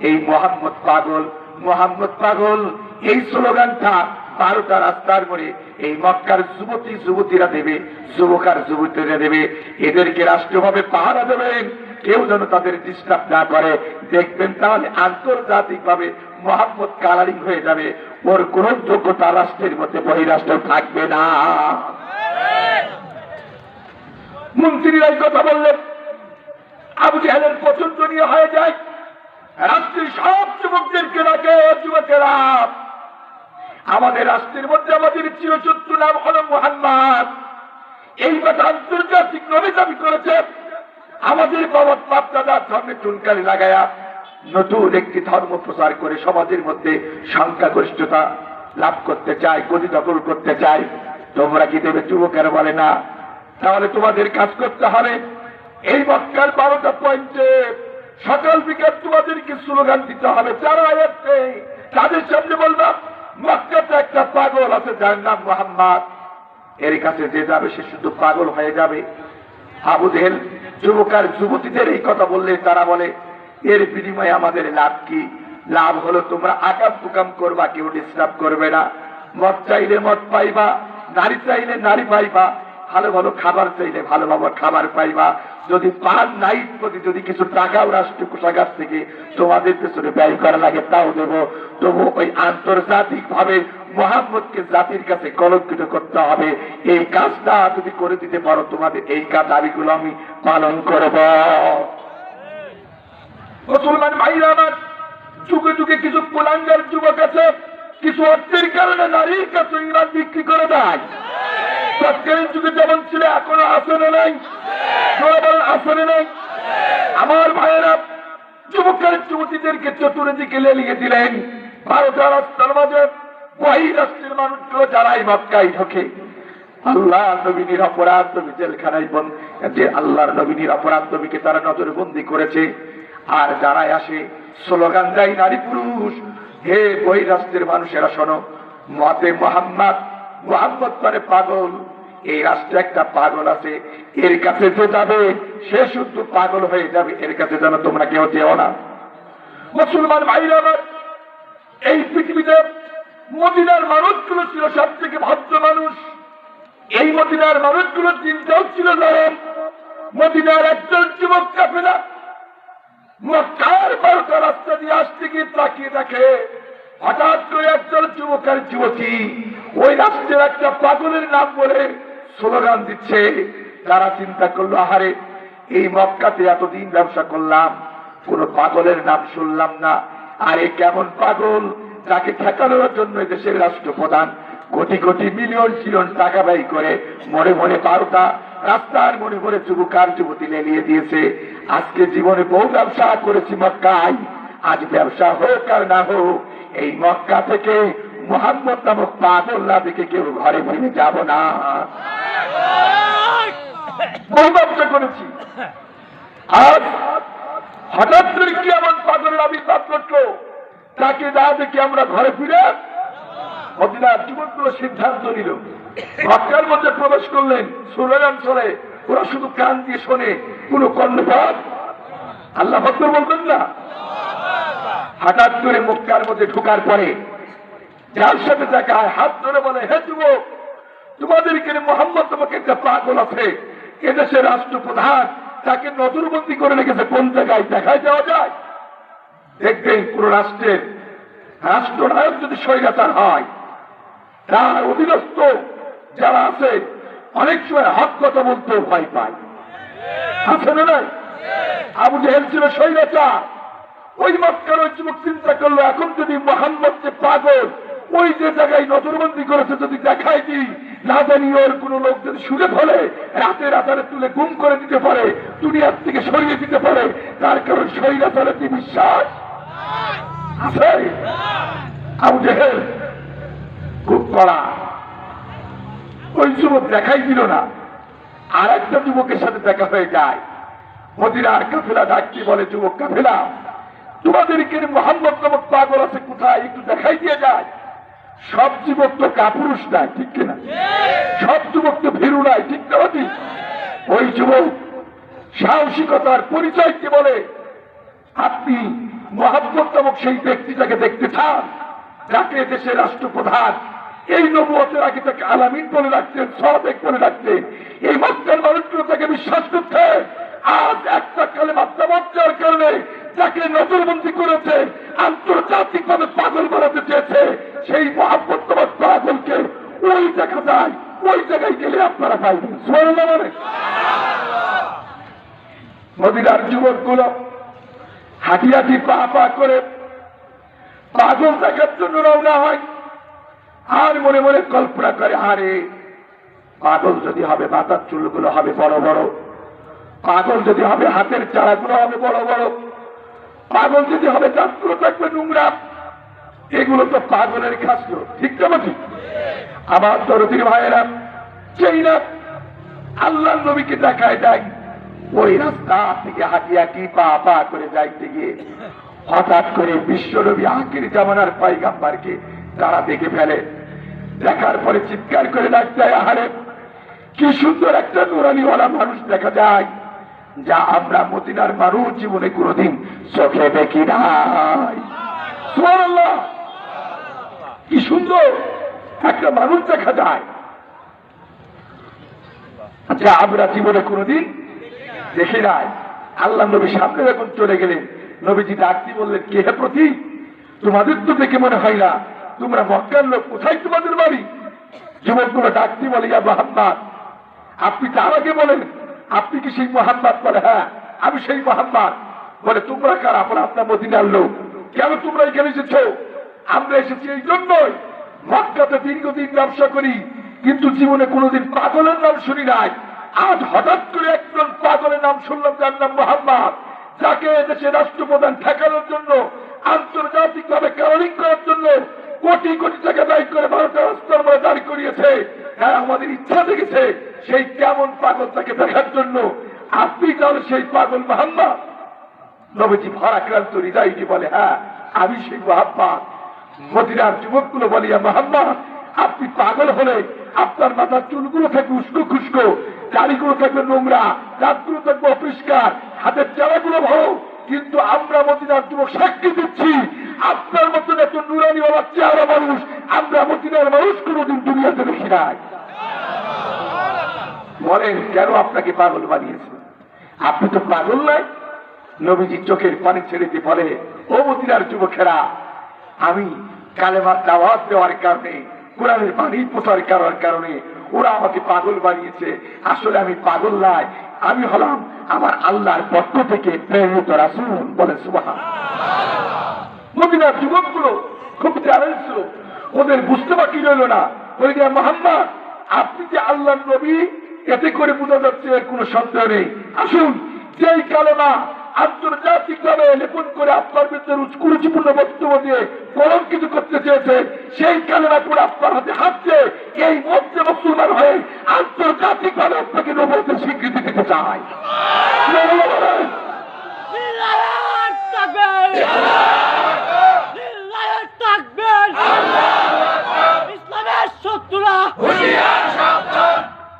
এই মোহাম্মদ পাগল, মোহাম্মদ পাগল, এই স্লোগানটা 12টা রাস্তার মোড়ে এই মক্কার যুবতীরা দেবে, যুবক আর যুবতীরা দেবে। এদেরকে রাষ্ট্রভাবে পাহারা দেবেন, কেউ যেন তাদের ডিস্টার্ব না করে। দেখবেন তাহলে আন্তর্জাতিক ভাবে মোহাম্মদ কালারিং হয়ে যাবে, ওর কোন যোগ্যতা রাষ্ট্রের মধ্যে বহিরাষ্ট্র থাকবে না। মন্ত্রীরা এই কথা বললেন, আবু জেহেলের পছন্দনীয় হয়ে যায়। রাষ্ট্রের সব যুবকদেরকে ডাকে, যুবকেরা আমাদের রাষ্ট্রের মধ্যে আমাদের চিরশত্রু নাম হল মুহাম্মদ, এই কথা আন্তর্জাতিক নবী দাবি করেছে। আমাদের বাবা বাপ দাদার ধর্মে চুনকালি লাগায়া নতুন একটি ধর্ম প্রচার করে সমাজের মধ্যে সংখ্যাগরিষ্ঠতা লাভ করতে চায়, গতি দখল করতে চায়। তোমরা কি দেবে? যুবকেরা বলে না। তাহলে তোমাদের কাজ করতে হবে, এই মক্কার 12টা পয়েন্টে সকাল বিকাল তোমাদেরকে স্লোগান দিতে হবে। যারা আসছে তাদের সামনে বলবা, মক্কাতে একটা পাগল আছে যার নাম মুহাম্মদ, এর কাছে যে যাবে সে শুধু পাগল হয়ে যাবে। আবু জেহেল যুবক আর যুবতীদের এই কথা বললে তারা বলে, এর বিনিময়ে আমাদের লাভ কি? লাভ হলো তোমরা আকাম কুকাম করবা, কেউ ডিস্টার্ব করবে না। মদ চাইলে মদ পাইবা, নারী চাইলে নারী পাইবা, ভালো ভালো খাবার চাইলে ভালো ভালো খাবার পাইবা। যদি পার নাইট প্রতি যদি কিছু টাকাও রাষ্ট্রীয় কোষাগার থেকে তোমাদের পেছনে ব্যয় করা লাগে তাও দেব। তবু ওই আন্তর্জাতিক ভাবে মুহাম্মদকে জাতির কাছে কলঙ্কিত করতে হবে। এই কাজটা যদি করে দিতে পারো, তোমাদের এই কাজ দাবিগুলো আমি পালন করব। মুসলমান ভাইরা আমার, যুগে যুগে কিছু কুলাঙ্গার যুবক আছে, কিছু অর্থের কারণে নারীর কাছে ইমান বিক্রি করে দেয়। তৎকালীন যুগে যেমন ছিল এখনো আসনে নাই, আসনে নাই। আমার ভাইয়েরা যুবকের যুবতীদেরকে চতুর্দিকে লেলিয়ে দিলেন। 12টা রাস্তার মাঝে বহিরাষ্ট্রের মানুষগুলো যারাই মক্কায় ঢোকে, আল্লাহ নবীর অপরাধ নবী জেলখানায় যে আল্লাহর নবীর অপরাধ নবীকে তারা নজরবন্দি করেছে। আর যারাই আসে স্লোগান দেয় নারী পুরুষ, হে বহিরাষ্ট্রের মানুষেরা শোনো, মতে মোহাম্মদ, মোহাম্মদ মানে পাগল, এই রাষ্ট্রে একটা পাগল আছে, এর কাছে যে যাবে সে শুধু পাগল হয়ে যাবে, এর কাছে যেন তোমরা কেউ যেও না। মুসলমান ভাইরা আমার, এই পৃথিবীতে মদিনার মানুষগুলো ছিল সব থেকে ভদ্র মানুষ। এই মদিনার মানুষগুলোর চিন্তাও ছিল নরম। মদিনার একজন যুবক কাফেলা মক্কার 12টা রাস্তা দিয়ে আসতে গিয়ে তাকিয়ে দেখে, হঠাৎ করে একজন যুবক আর যুবতী ওই রাষ্ট্রের একটা পাগলের নাম বলে স্লোগান দিচ্ছে। তারা চিন্তা করলো, আহারে এই মক্কাতে এতদিন ব্যবসা করলাম, কোন পাগলের নাম শুনলাম না। আরে কেমন পাগল, যাকে ঠেকানোর জন্য দেশের রাষ্ট্রপ্রধান কোটি কোটি মিলিয়ন টাকা ব্যয় করে মনে মনে 12টা রাস্তার মনে মনে যুবক আর যুবতী লেলিয়ে দিয়েছে। আজকে জীবনে বহু ব্যবসা করেছি মক্কায়, আজ ব্যবসা হোক আর না হোক, এই মক্কা থেকে মুহাম্মদ নামক পাগল না দেখে কেউ ঘরে ফিরে যাব না। বহু ব্যবসা করেছি, আজ হঠাৎ করে কি এমন পাগলের আবির্ভাব করলো, তাকে না দেখে আমরা ঘরে ফিরে। মদিনার যুবকগুলো সিদ্ধান্ত নিল, মক্কার মধ্যে প্রবেশ করলেন, স্লোগান চলে, ওরা শুধু কান দিয়ে শোনে, কোন কর্ণপাত। আল্লাহ আকবার বলবেন না। হঠাৎ করে মক্কার মধ্যে ঢোকার পরে যার সাথে দেখা হয় হাত ধরে বলে, হে যুবক, তোমাদেরকে মোহাম্মদ তোমাকে একটা পাগল আছে, এদেশের রাষ্ট্রপ্রধান তাকে নজরবন্দি করে রেখেছে, কোন জায়গায় দেখায় যাওয়া যায়? দেখবেন কোন রাষ্ট্রের রাষ্ট্রনায়ক যদি স্বৈরাচার হয়, তার অধীনস্থ যারা আছে অনেক সময় হক কথা বলতেও ভয় পায়, আছে না নাই? আবু জেহেল ছিল স্বৈরাচার। ওই মক্কার ওই যুবক চিন্তা করলো, এখন যদি মুহাম্মদ যে পাগল ওই যে জায়গায় নজরবন্দি করেছে যদি দেখাই দিই, না জানি ওর কোন লোক যদি শুনে ফেলে রাতের আধারে তুলে গুম করে দিতে পারে, দুনিয়ার থেকে সরিয়ে দিতে পারে, তার কারণ স্বৈরাচারের কি বিশ্বাস আছে? আবু জেহেল খুব কড়া। ওই যুবক দেখাই দিল না। আর একটা যুবকের সাথে দেখা হয়ে যায়। মদিনার কাফেলা ডাকতে বলে, যুবক কাফেলা, তোমাদেরকে মুহাম্মদ নামক পাগল আছে কোথায়, একটু দেখাই দিয়ে যায়। সব যুবক তো কাপুরুষ নাই, ঠিক কিনা? সব যুবক তো ভীরু নাই, ঠিক না? ওই যুবক সাহসিকতার পরিচয় কি বলে, আপনি মহাব্বত নামক সেই ব্যক্তিটাকে দেখতে চান যাকে দেশের রাষ্ট্রপ্রধান এই নবুয়তের আগে তাকে আলামিন বলে রাখতেন, সাদেক বলে রাখতেন। এই মক্কার মানুষগুলো তাকে বিশ্বাস করতে আজ একটা কালেমা জবাব দেওয়ার কারণে যাকে নজরবন্দি করেছে, আন্তর্জাতিকভাবে পাগল বানাতে চেয়েছে, সেই মহাব্বত নামক পাগলকে ওই দেখা যায়, ওই জায়গায় গেলে আপনারা পাইবেন। সুবহানাল্লাহ বলেন। মদিনার যুবকগুলো হাঁটি হাঁটি পা পা করে পাগল দেখার জন্য রওনা হয়, আর মনে মনে কল্পনা করে, আরে পাগল যদি হবে মাথার চুলগুলো হবে বড় বড়, পাগল যদি হবে হাতের চারাগুলো হবে বড় বড়, পাগল যদি হবে দাঁতগুলো থাকবে নোংরা, এগুলো তো পাগলের খাদ্য। ঠিক না ঠিক? আমার দরদির ভাইয়েরা, সেই না আল্লাহ নবীকে দেখায় যায় ওই রাস্তা থেকে হাঁটি হাঁটি পা পা করে যাইতে গিয়ে হঠাৎ করে বিশ্বনবী আখির জামানার পয়গম্বরকে তারা দেখে ফেলে। দেখার পরে চিৎকার করে ডাক দেয়, আহারে কি সুন্দর একটা নুরানিওয়ালা মানুষ দেখা যায়, যা আমরা মদিনার মানুষ জীবনে কোনোদিন চোখে দেখি নাই। সুবহানাল্লাহ, কি সুন্দর একটা মানুষ দেখা যায় যা আমরা জীবনে কোনোদিন দেখি নাই। আল্লাহ নবী সামনে যখন চলে গেলেন, নবীজি ডাকতে বললেন, কে হে প্রতি, তোমাদের তো দেখে মনে হয় না তোমরা মক্কার লোক, কোথায় তোমাদের বাড়ি? যুবকগুলো ডাকতে বলে, ইয়া মুহাম্মদ। আপনি তার আগে বলেন, আপনি কি সেই মুহাম্মদ? বলে, হ্যাঁ আমি সেই মুহাম্মদ। বলে, তোমরা কারা? বলে, আপনার মদিনার লোক। কেন তোমরা এখানে এসেছো? আমরা এসেছি এই জন্যই, মক্কাতে দীর্ঘদিন ব্যবসা করি, কিন্তু জীবনে কোনোদিন পাগলের নাম শুনি নাই। আজ হঠাৎ করে একজন পাগলের নাম শুনলাম, যার নাম মুহাম্মদ, যাকে দেশের রাষ্ট্রপ্রধান ঠেকানোর জন্য, আন্তর্জাতিকভাবে কারণিং করার জন্য কোটি কোটি টাকা ব্যয় করে ভারতের রাস্তার মধ্যে দাঁড় করিয়েছে। হ্যাঁ, আমাদের ইচ্ছা দেখেছে সেই কেমন পাগল তাকে দেখার জন্য। আপনি তাহলে সেই পাগল মুহাম্মদ? নবীজি ভারাক্রান্ত হৃদয় দিয়ে বলে, হ্যাঁ আমি সেই মুহাম্মদ। মদিনার যুবকগুলো বলে, ইয়া মুহাম্মদ, আপনি পাগল হলে আপনার মাথার চুলগুলো থাকবে উস্কো খুস্কো, দাড়িগুলো থাকবে নোংরা, দাঁতগুলো থাকবে অপরিষ্কার, হাতের চারাগুলো ভালো, কিন্তু আমরা মদিনার যুবক সাক্ষী দিচ্ছি আপনার মতন এত নুরানি হওয়ার চেহারা মানুষ আমরা মদিনার মানুষ কোনোদিন দুনিয়াতে দেখি নাই। বলেন, কেন আপনাকে পাগল বানিয়েছে? আপনি তো পাগল নাই। নবীজি চোখের পানি ছেড়ে দিয়ে বলে, ও মদিনার যুবকেরা, আমি কালেমার দাওয়াত দেওয়ার কারণে, কোরআনের বাণী প্রচার করার কারণে ওরা আমাকে পাগল বানিয়েছে। আসলে আমি পাগল নাই, আমি হলাম আমার আল্লাহর পক্ষ থেকে প্রেরিত রাসূল। বলে সুবহানাল্লাহ। মদিনার যুবকগুলো খুব চ্যালেঞ্জ ছিল, ওদের বুঝতে বাকি রইল না। বলে, মুহাম্মদ, আপনি যে আল্লাহর নবী, এতে করে বোঝা যাচ্ছে এর কোনো সন্দেহ নেই। আসুন, যেই কালেমা আন্তর্জাতিকভাবে লেপন করে আপনার বিরুদ্ধে কুরুচিপূর্ণ বক্তব্য দিয়ে কলঙ্কিত করতে চেয়েছে, সেই কালেমা পরে আপনার হাতে হাত দিয়ে এই মধ্যে মুসলমান হয়ে আন্তর্জাতিকভাবে আপনাকে নবুয়তের স্বীকৃতি দিতে চায়।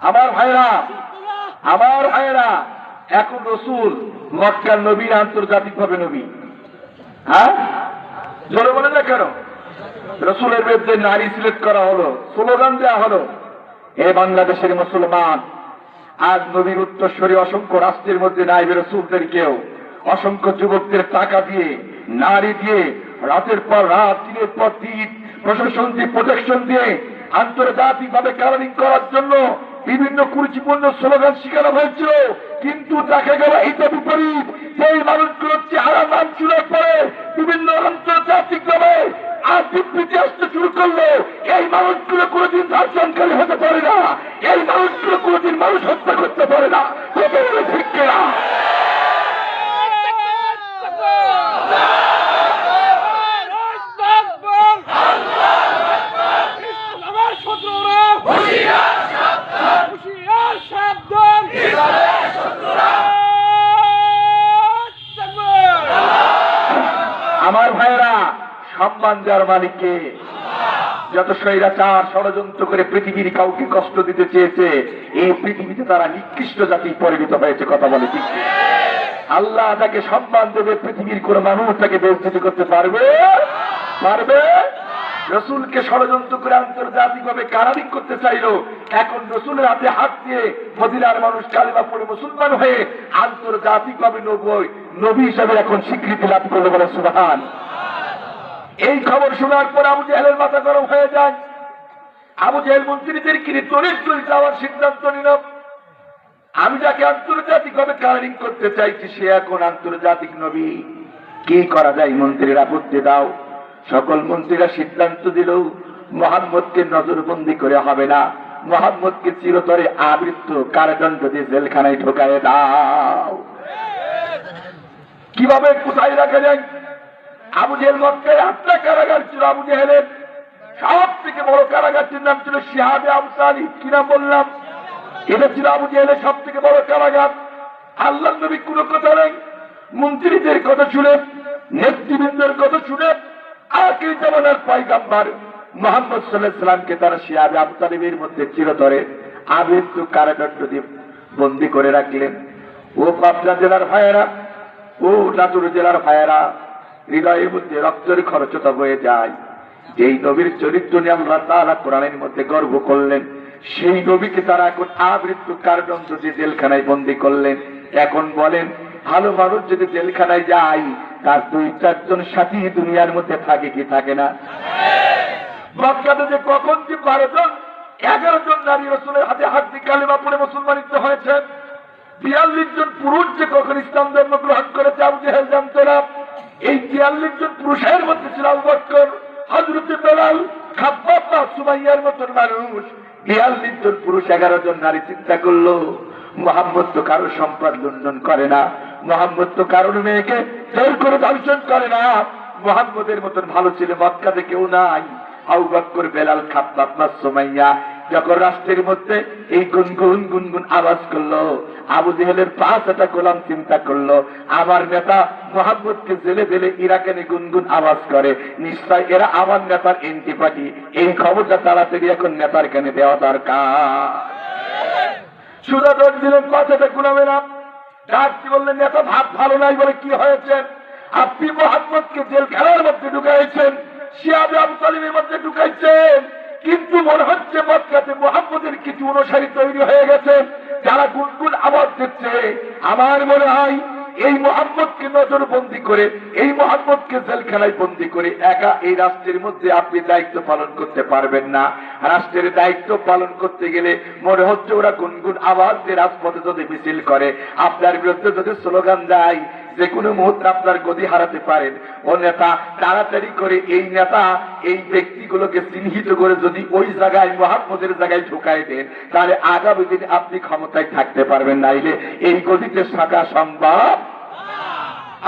আমার ভাইরা, আমার ভাইরা, এখন রসুল মক্কার নবী, আন্তর্জাতিকভাবে নবী। হ্যাঁ, জোরে বলে না কেন? রসুলের বিরুদ্ধে নারী সিলেক্ট করা হলো, স্লোগান দেওয়া হলো। এ বাংলাদেশের মুসলমান, আজ নবীর উত্তরসূরি অসংখ্য রাষ্ট্রের মধ্যে নাইবে রসুলদেরকেও অসংখ্য যুবকদের টাকা দিয়ে, নারী দিয়ে, রাতের পর রাত, দিনের পর দিন প্রশাসন দিয়ে, প্রোটেকশন দিয়ে আন্তর্জাতিকভাবে কারণিং করার জন্য বিভিন্ন কুরুচিপূর্ণ স্লোগান শিখানো হয়েছিল। কিন্তু দেখা গেল এটা বিপরীত। সেই মানুষগুলোর চেহারা নাম চুলের পরে বিভিন্ন আন্তর্জাতিকভাবে আর বিবৃতি আসতে শুরু করলো। এই মানুষগুলো কোনোদিন ধর্ষণকারী হতে পারে না, এই মানুষগুলো কোনোদিন মানুষ হত্যা করতে পারে না। ঠিক কিনা? আমার ভাইয়েরা, সম্মান দেওয়ার মালিককে, যত স্বৈরাচার ষড়যন্ত্র করে পৃথিবীর কাউকে কষ্ট দিতে চেয়েছে, এই পৃথিবীতে তারা নিকৃষ্ট জাতি পরিণত হয়েছে। কথা বলে ঠিক? আল্লাহ তাকে সম্মান দেবে, পৃথিবীর কোন মানুষ তাকে বেইজ্জতি করতে পারবে পারবে? রসুলকে ষড়যন্ত্র করে আন্তর্জাতিকভাবে কারারিক করতে চাইলো, এখন রসুলের হাতে হাত দিয়ে মদিনার মানুষ কালিমা পড়ে মুসলমান হয়ে আন্তর্জাতিকভাবে নবী হিসাবে এখন স্বীকৃতি লাভ করলো, বলে সুবহান। এই খবর শোনার পর আবু জেহেলের মাথা গরম হয়ে যায়। আবু জেহেল মন্ত্রীদের কিনে তড়িৎ যাওয়ার সিদ্ধান্ত নিল। আমি যাকে আন্তর্জাতিকভাবে কারারিং করতে চাইছি সে এখন আন্তর্জাতিক নবী, কি করা যায়? মন্ত্রীরা আপত্তি দাও। সকল মন্ত্রীরা সিদ্ধান্ত দিল মুহাম্মদকে নজরবন্দি করে হবে না, মুহাম্মদকে চিরতরে আবৃত্ত কারাদণ্ড দিয়ে জেলখানায় ঢোকায় দাও। কিভাবে কোথায় রাখা যায়? আবু জেহেল মক্কায় 8টা কারাগার ছিল। আবু জেহেলের সব থেকে বড় কারাগারটির নাম ছিল শিহাবে আবু তালিব। কি নাম বললাম? এটা ছিল আবু জেহেলের সব থেকে বড় কারাগার। আল্লাহ নবী কোনো কথা নেই, মন্ত্রীদের কথা শুনে, নেতৃবৃন্দের কথা শুনে আখির জামানার পয়গম্বর মুহাম্মদ সাল্লাল্লাহু আলাইহি সাল্লামকে তারা শিহাবে আবু তালিবের মধ্যে চিরতরে আবৃত্ত কারাদণ্ড দিয়ে বন্দী করে রাখলেন। ও পাবনা জেলার ভাইয়েরা, ও নাটোর জেলার ভাইয়েরা, হৃদয়ের মধ্যে রক্তের খরচতা বয়ে যায়। যেই নবীর চরিত্র নিয়ে আল্লাহ তাআলা কোরআনের মধ্যে গর্ব করলেন, সেই নবীকে তারা এখন আবৃত্ত কারাদণ্ড দিয়ে জেলখানায় বন্দী করলেন। এখন বলেন, ভালো মানুষ যদি জেলখানায় যায় তার 2-4 জন সাথী দুনিয়ার মধ্যে থাকে কি থাকে না? মক্কাতে যে কখন যে 12 জন 11 জন নারী রাসূলের হাতে হাত দিয়ে কালেমা পড়ে মুসলমানিত হয়েছে, 42 জন পুরুষ যে কখন ইসলাম ধর্ম গ্রহণ করেছে আবু জেহেল জানতো না। এই 43 জন পুরুষের মধ্যে ছিল আবু বকর, হযরত বেলাল, খাব্বাব, সুমাইয়ার মতন মানুষ। 42 জন পুরুষ, 11 জন নারী। চিন্তা করলো, মুহাম্মদ তো কারো সম্পদ লুণ্ঠন করে না, মুহাম্মদ তো কারোর মেয়েকে জোর করে ধর্ষণ করে না, মুহাম্মদের মতন ভালো ছেলে মক্কাতে কেউ নাই। আবু বকর, বেলাল, খাব্বাব, সুমাইয়া যখন রাষ্ট্রের মধ্যে এই গুনগুন গুনগুন আওয়াজ করলো, আবু জেহেলের 5টা গোলাম চিন্তা করলো, আমার নেতা মুহাম্মদকে জেলে দিলে ইরাকে গুনগুন আওয়াজ করে, নিশ্চয় এরা আমার নেতার এন্টিপার্টি। এই খবরটা তাড়াতাড়ি এখন নেতার কানে দেওয়া দরকার। সুদা দর দিলেন 5টা গোলামেরা, ডাকছি বললেন, নেতা ভাব ভালো নাই, বলে কি হয়েছে? আপনি মুহাম্মদকে জেলখানার মধ্যে ঢুকাইছেন, শিহাবে আবু তালিবের মধ্যে ঢুকাইছেন, কিন্তু মনে হচ্ছে মক্কাতে মুহাম্মদের কিছু অনুসারী তৈরি হয়ে গেছে যারা গুনগুন আওয়াজ দিচ্ছে। আমার মনে হয় এই মুহাম্মদকে নজরবন্দি করে, এই মুহাম্মদকে জেলখানায় বন্দি করে একা এই রাষ্ট্রের মধ্যে আপনি দায়িত্ব পালন করতে পারবেন না। রাষ্ট্রের দায়িত্ব পালন করতে গেলে মনে হচ্ছে ওরা গুনগুন আওয়াজ দিয়ে রাজপথে যদি মিছিল করে, আপনার বিরুদ্ধে যদি স্লোগান দেয়, যে কোনো মুহূর্তে আপনার গদি হারাতে পারেন। ও নেতা তাড়াতাড়ি করে এই নেতা এই ব্যক্তিগুলোকে চিহ্নিত করে যদি ওই জায়গায় মুহাম্মদের জায়গায় ঢুকাই দেন, তাহলে আগামী দিন আপনি ক্ষমতায় থাকতে পারবেন, নাইলে এই গদিতে থাকা সম্ভব।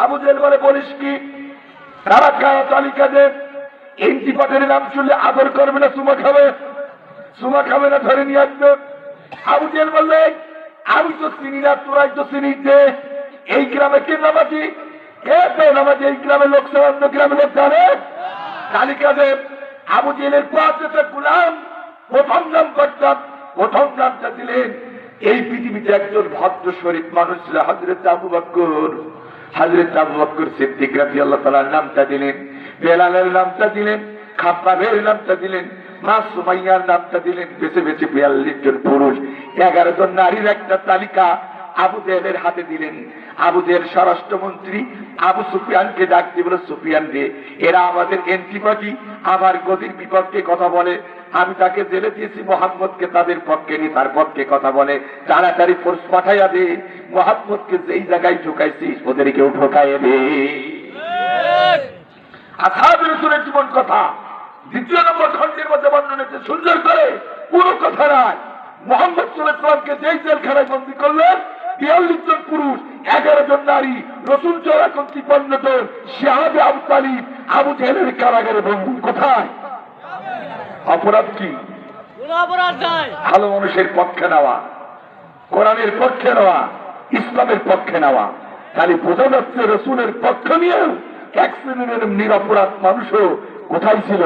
আবু জেহেল বলে, বলিস কি? তারা কারা তালিকা যে এন্টিপার্টির নাম শুনলে আদর করবে না, চুমা খাবে, চুমা খাবে না, ধরে নিয়ে আসবে। আবু জেহেল বললে, আমি তো চিনি না, তোরাই তো চিনিস। এই গ্রামে কে নামাজি? কে তো নামাজি? এই গ্রামের লোক সব অন্য গ্রামের লোক জানে? তালিকা দেব। আবু জেহেলের 5টা গোলাম প্রথম নাম করতাম, প্রথম নামটা দিলেন, এই পৃথিবীতে একজন ভদ্র শরীফ মানুষ ছিল হযরত আবু বকর। হযরত আবু বকর সিদ্দিক রাদিয়াল্লাহু তাআলার নামটা দিলেন, বেলালের নামটা দিলেন, খাব্বাবের নামটা দিলেন, মা সুমাইয়ার নামটা দিলেন। বেছে বেছে 42 জন পুরুষ, 11 জন নারীর একটা তালিকা আবু জেহেলের হাতে দিলেন। আবু জেহেল স্বরাষ্ট্রমন্ত্রী আবু সুফিয়ানকে ডাক দিয়ে বলে, সুফিয়ান রে, এরা আমাদের এন্টিপার্টি, আমার গদির বিপক্ষে কথা বলে, আমি তাকে জেলে দিয়েছি, মুহাম্মদকে তাদের পক্ষে নিয়ে তার পক্ষে কথা বলে, তাড়াতাড়ি ফোর্স পাঠাইয়া দে, মুহাম্মদকে যেই জায়গায় ঢুকাইছিস ওদেরকেও ঢুকাইয়া দে। আসহাবে রাসূলের জীবন কথা 2 নম্বর খণ্ডের মধ্যে বর্ণনা হচ্ছে, সুন্দর করে, পুরো কথা নাই। মুহাম্মদ সাল্লাল্লাহু আলাইহি ওয়াসাল্লামকে যেই জেলখানায় বন্দী করলেন, 42 জন পুরুষ, 11 জন নারী, রসুল চোর এখন 53 জন। শিহাবে আবু তালিব আবু জেহেলের কারাগারে বন্দী। কোথায়? অপরাধ কি? ভালো মানুষের পক্ষে নেওয়া, কোরআনের পক্ষে নেওয়া, ইসলামের পক্ষে নেওয়া। তাহলে বোঝা যাচ্ছে রসুলের পক্ষ নিয়েও এক শ্রেণীর নিরপরাধ মানুষও কোথায় ছিল?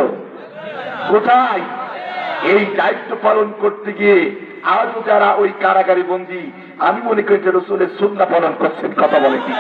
কোথায়? এই দায়িত্ব পালন করতে গিয়ে আজও যারা ওই কারাগারে বন্দী, আমি মনে করি যে রসুলের সুন্নাহ পালন করছেন। কথা বলে কি?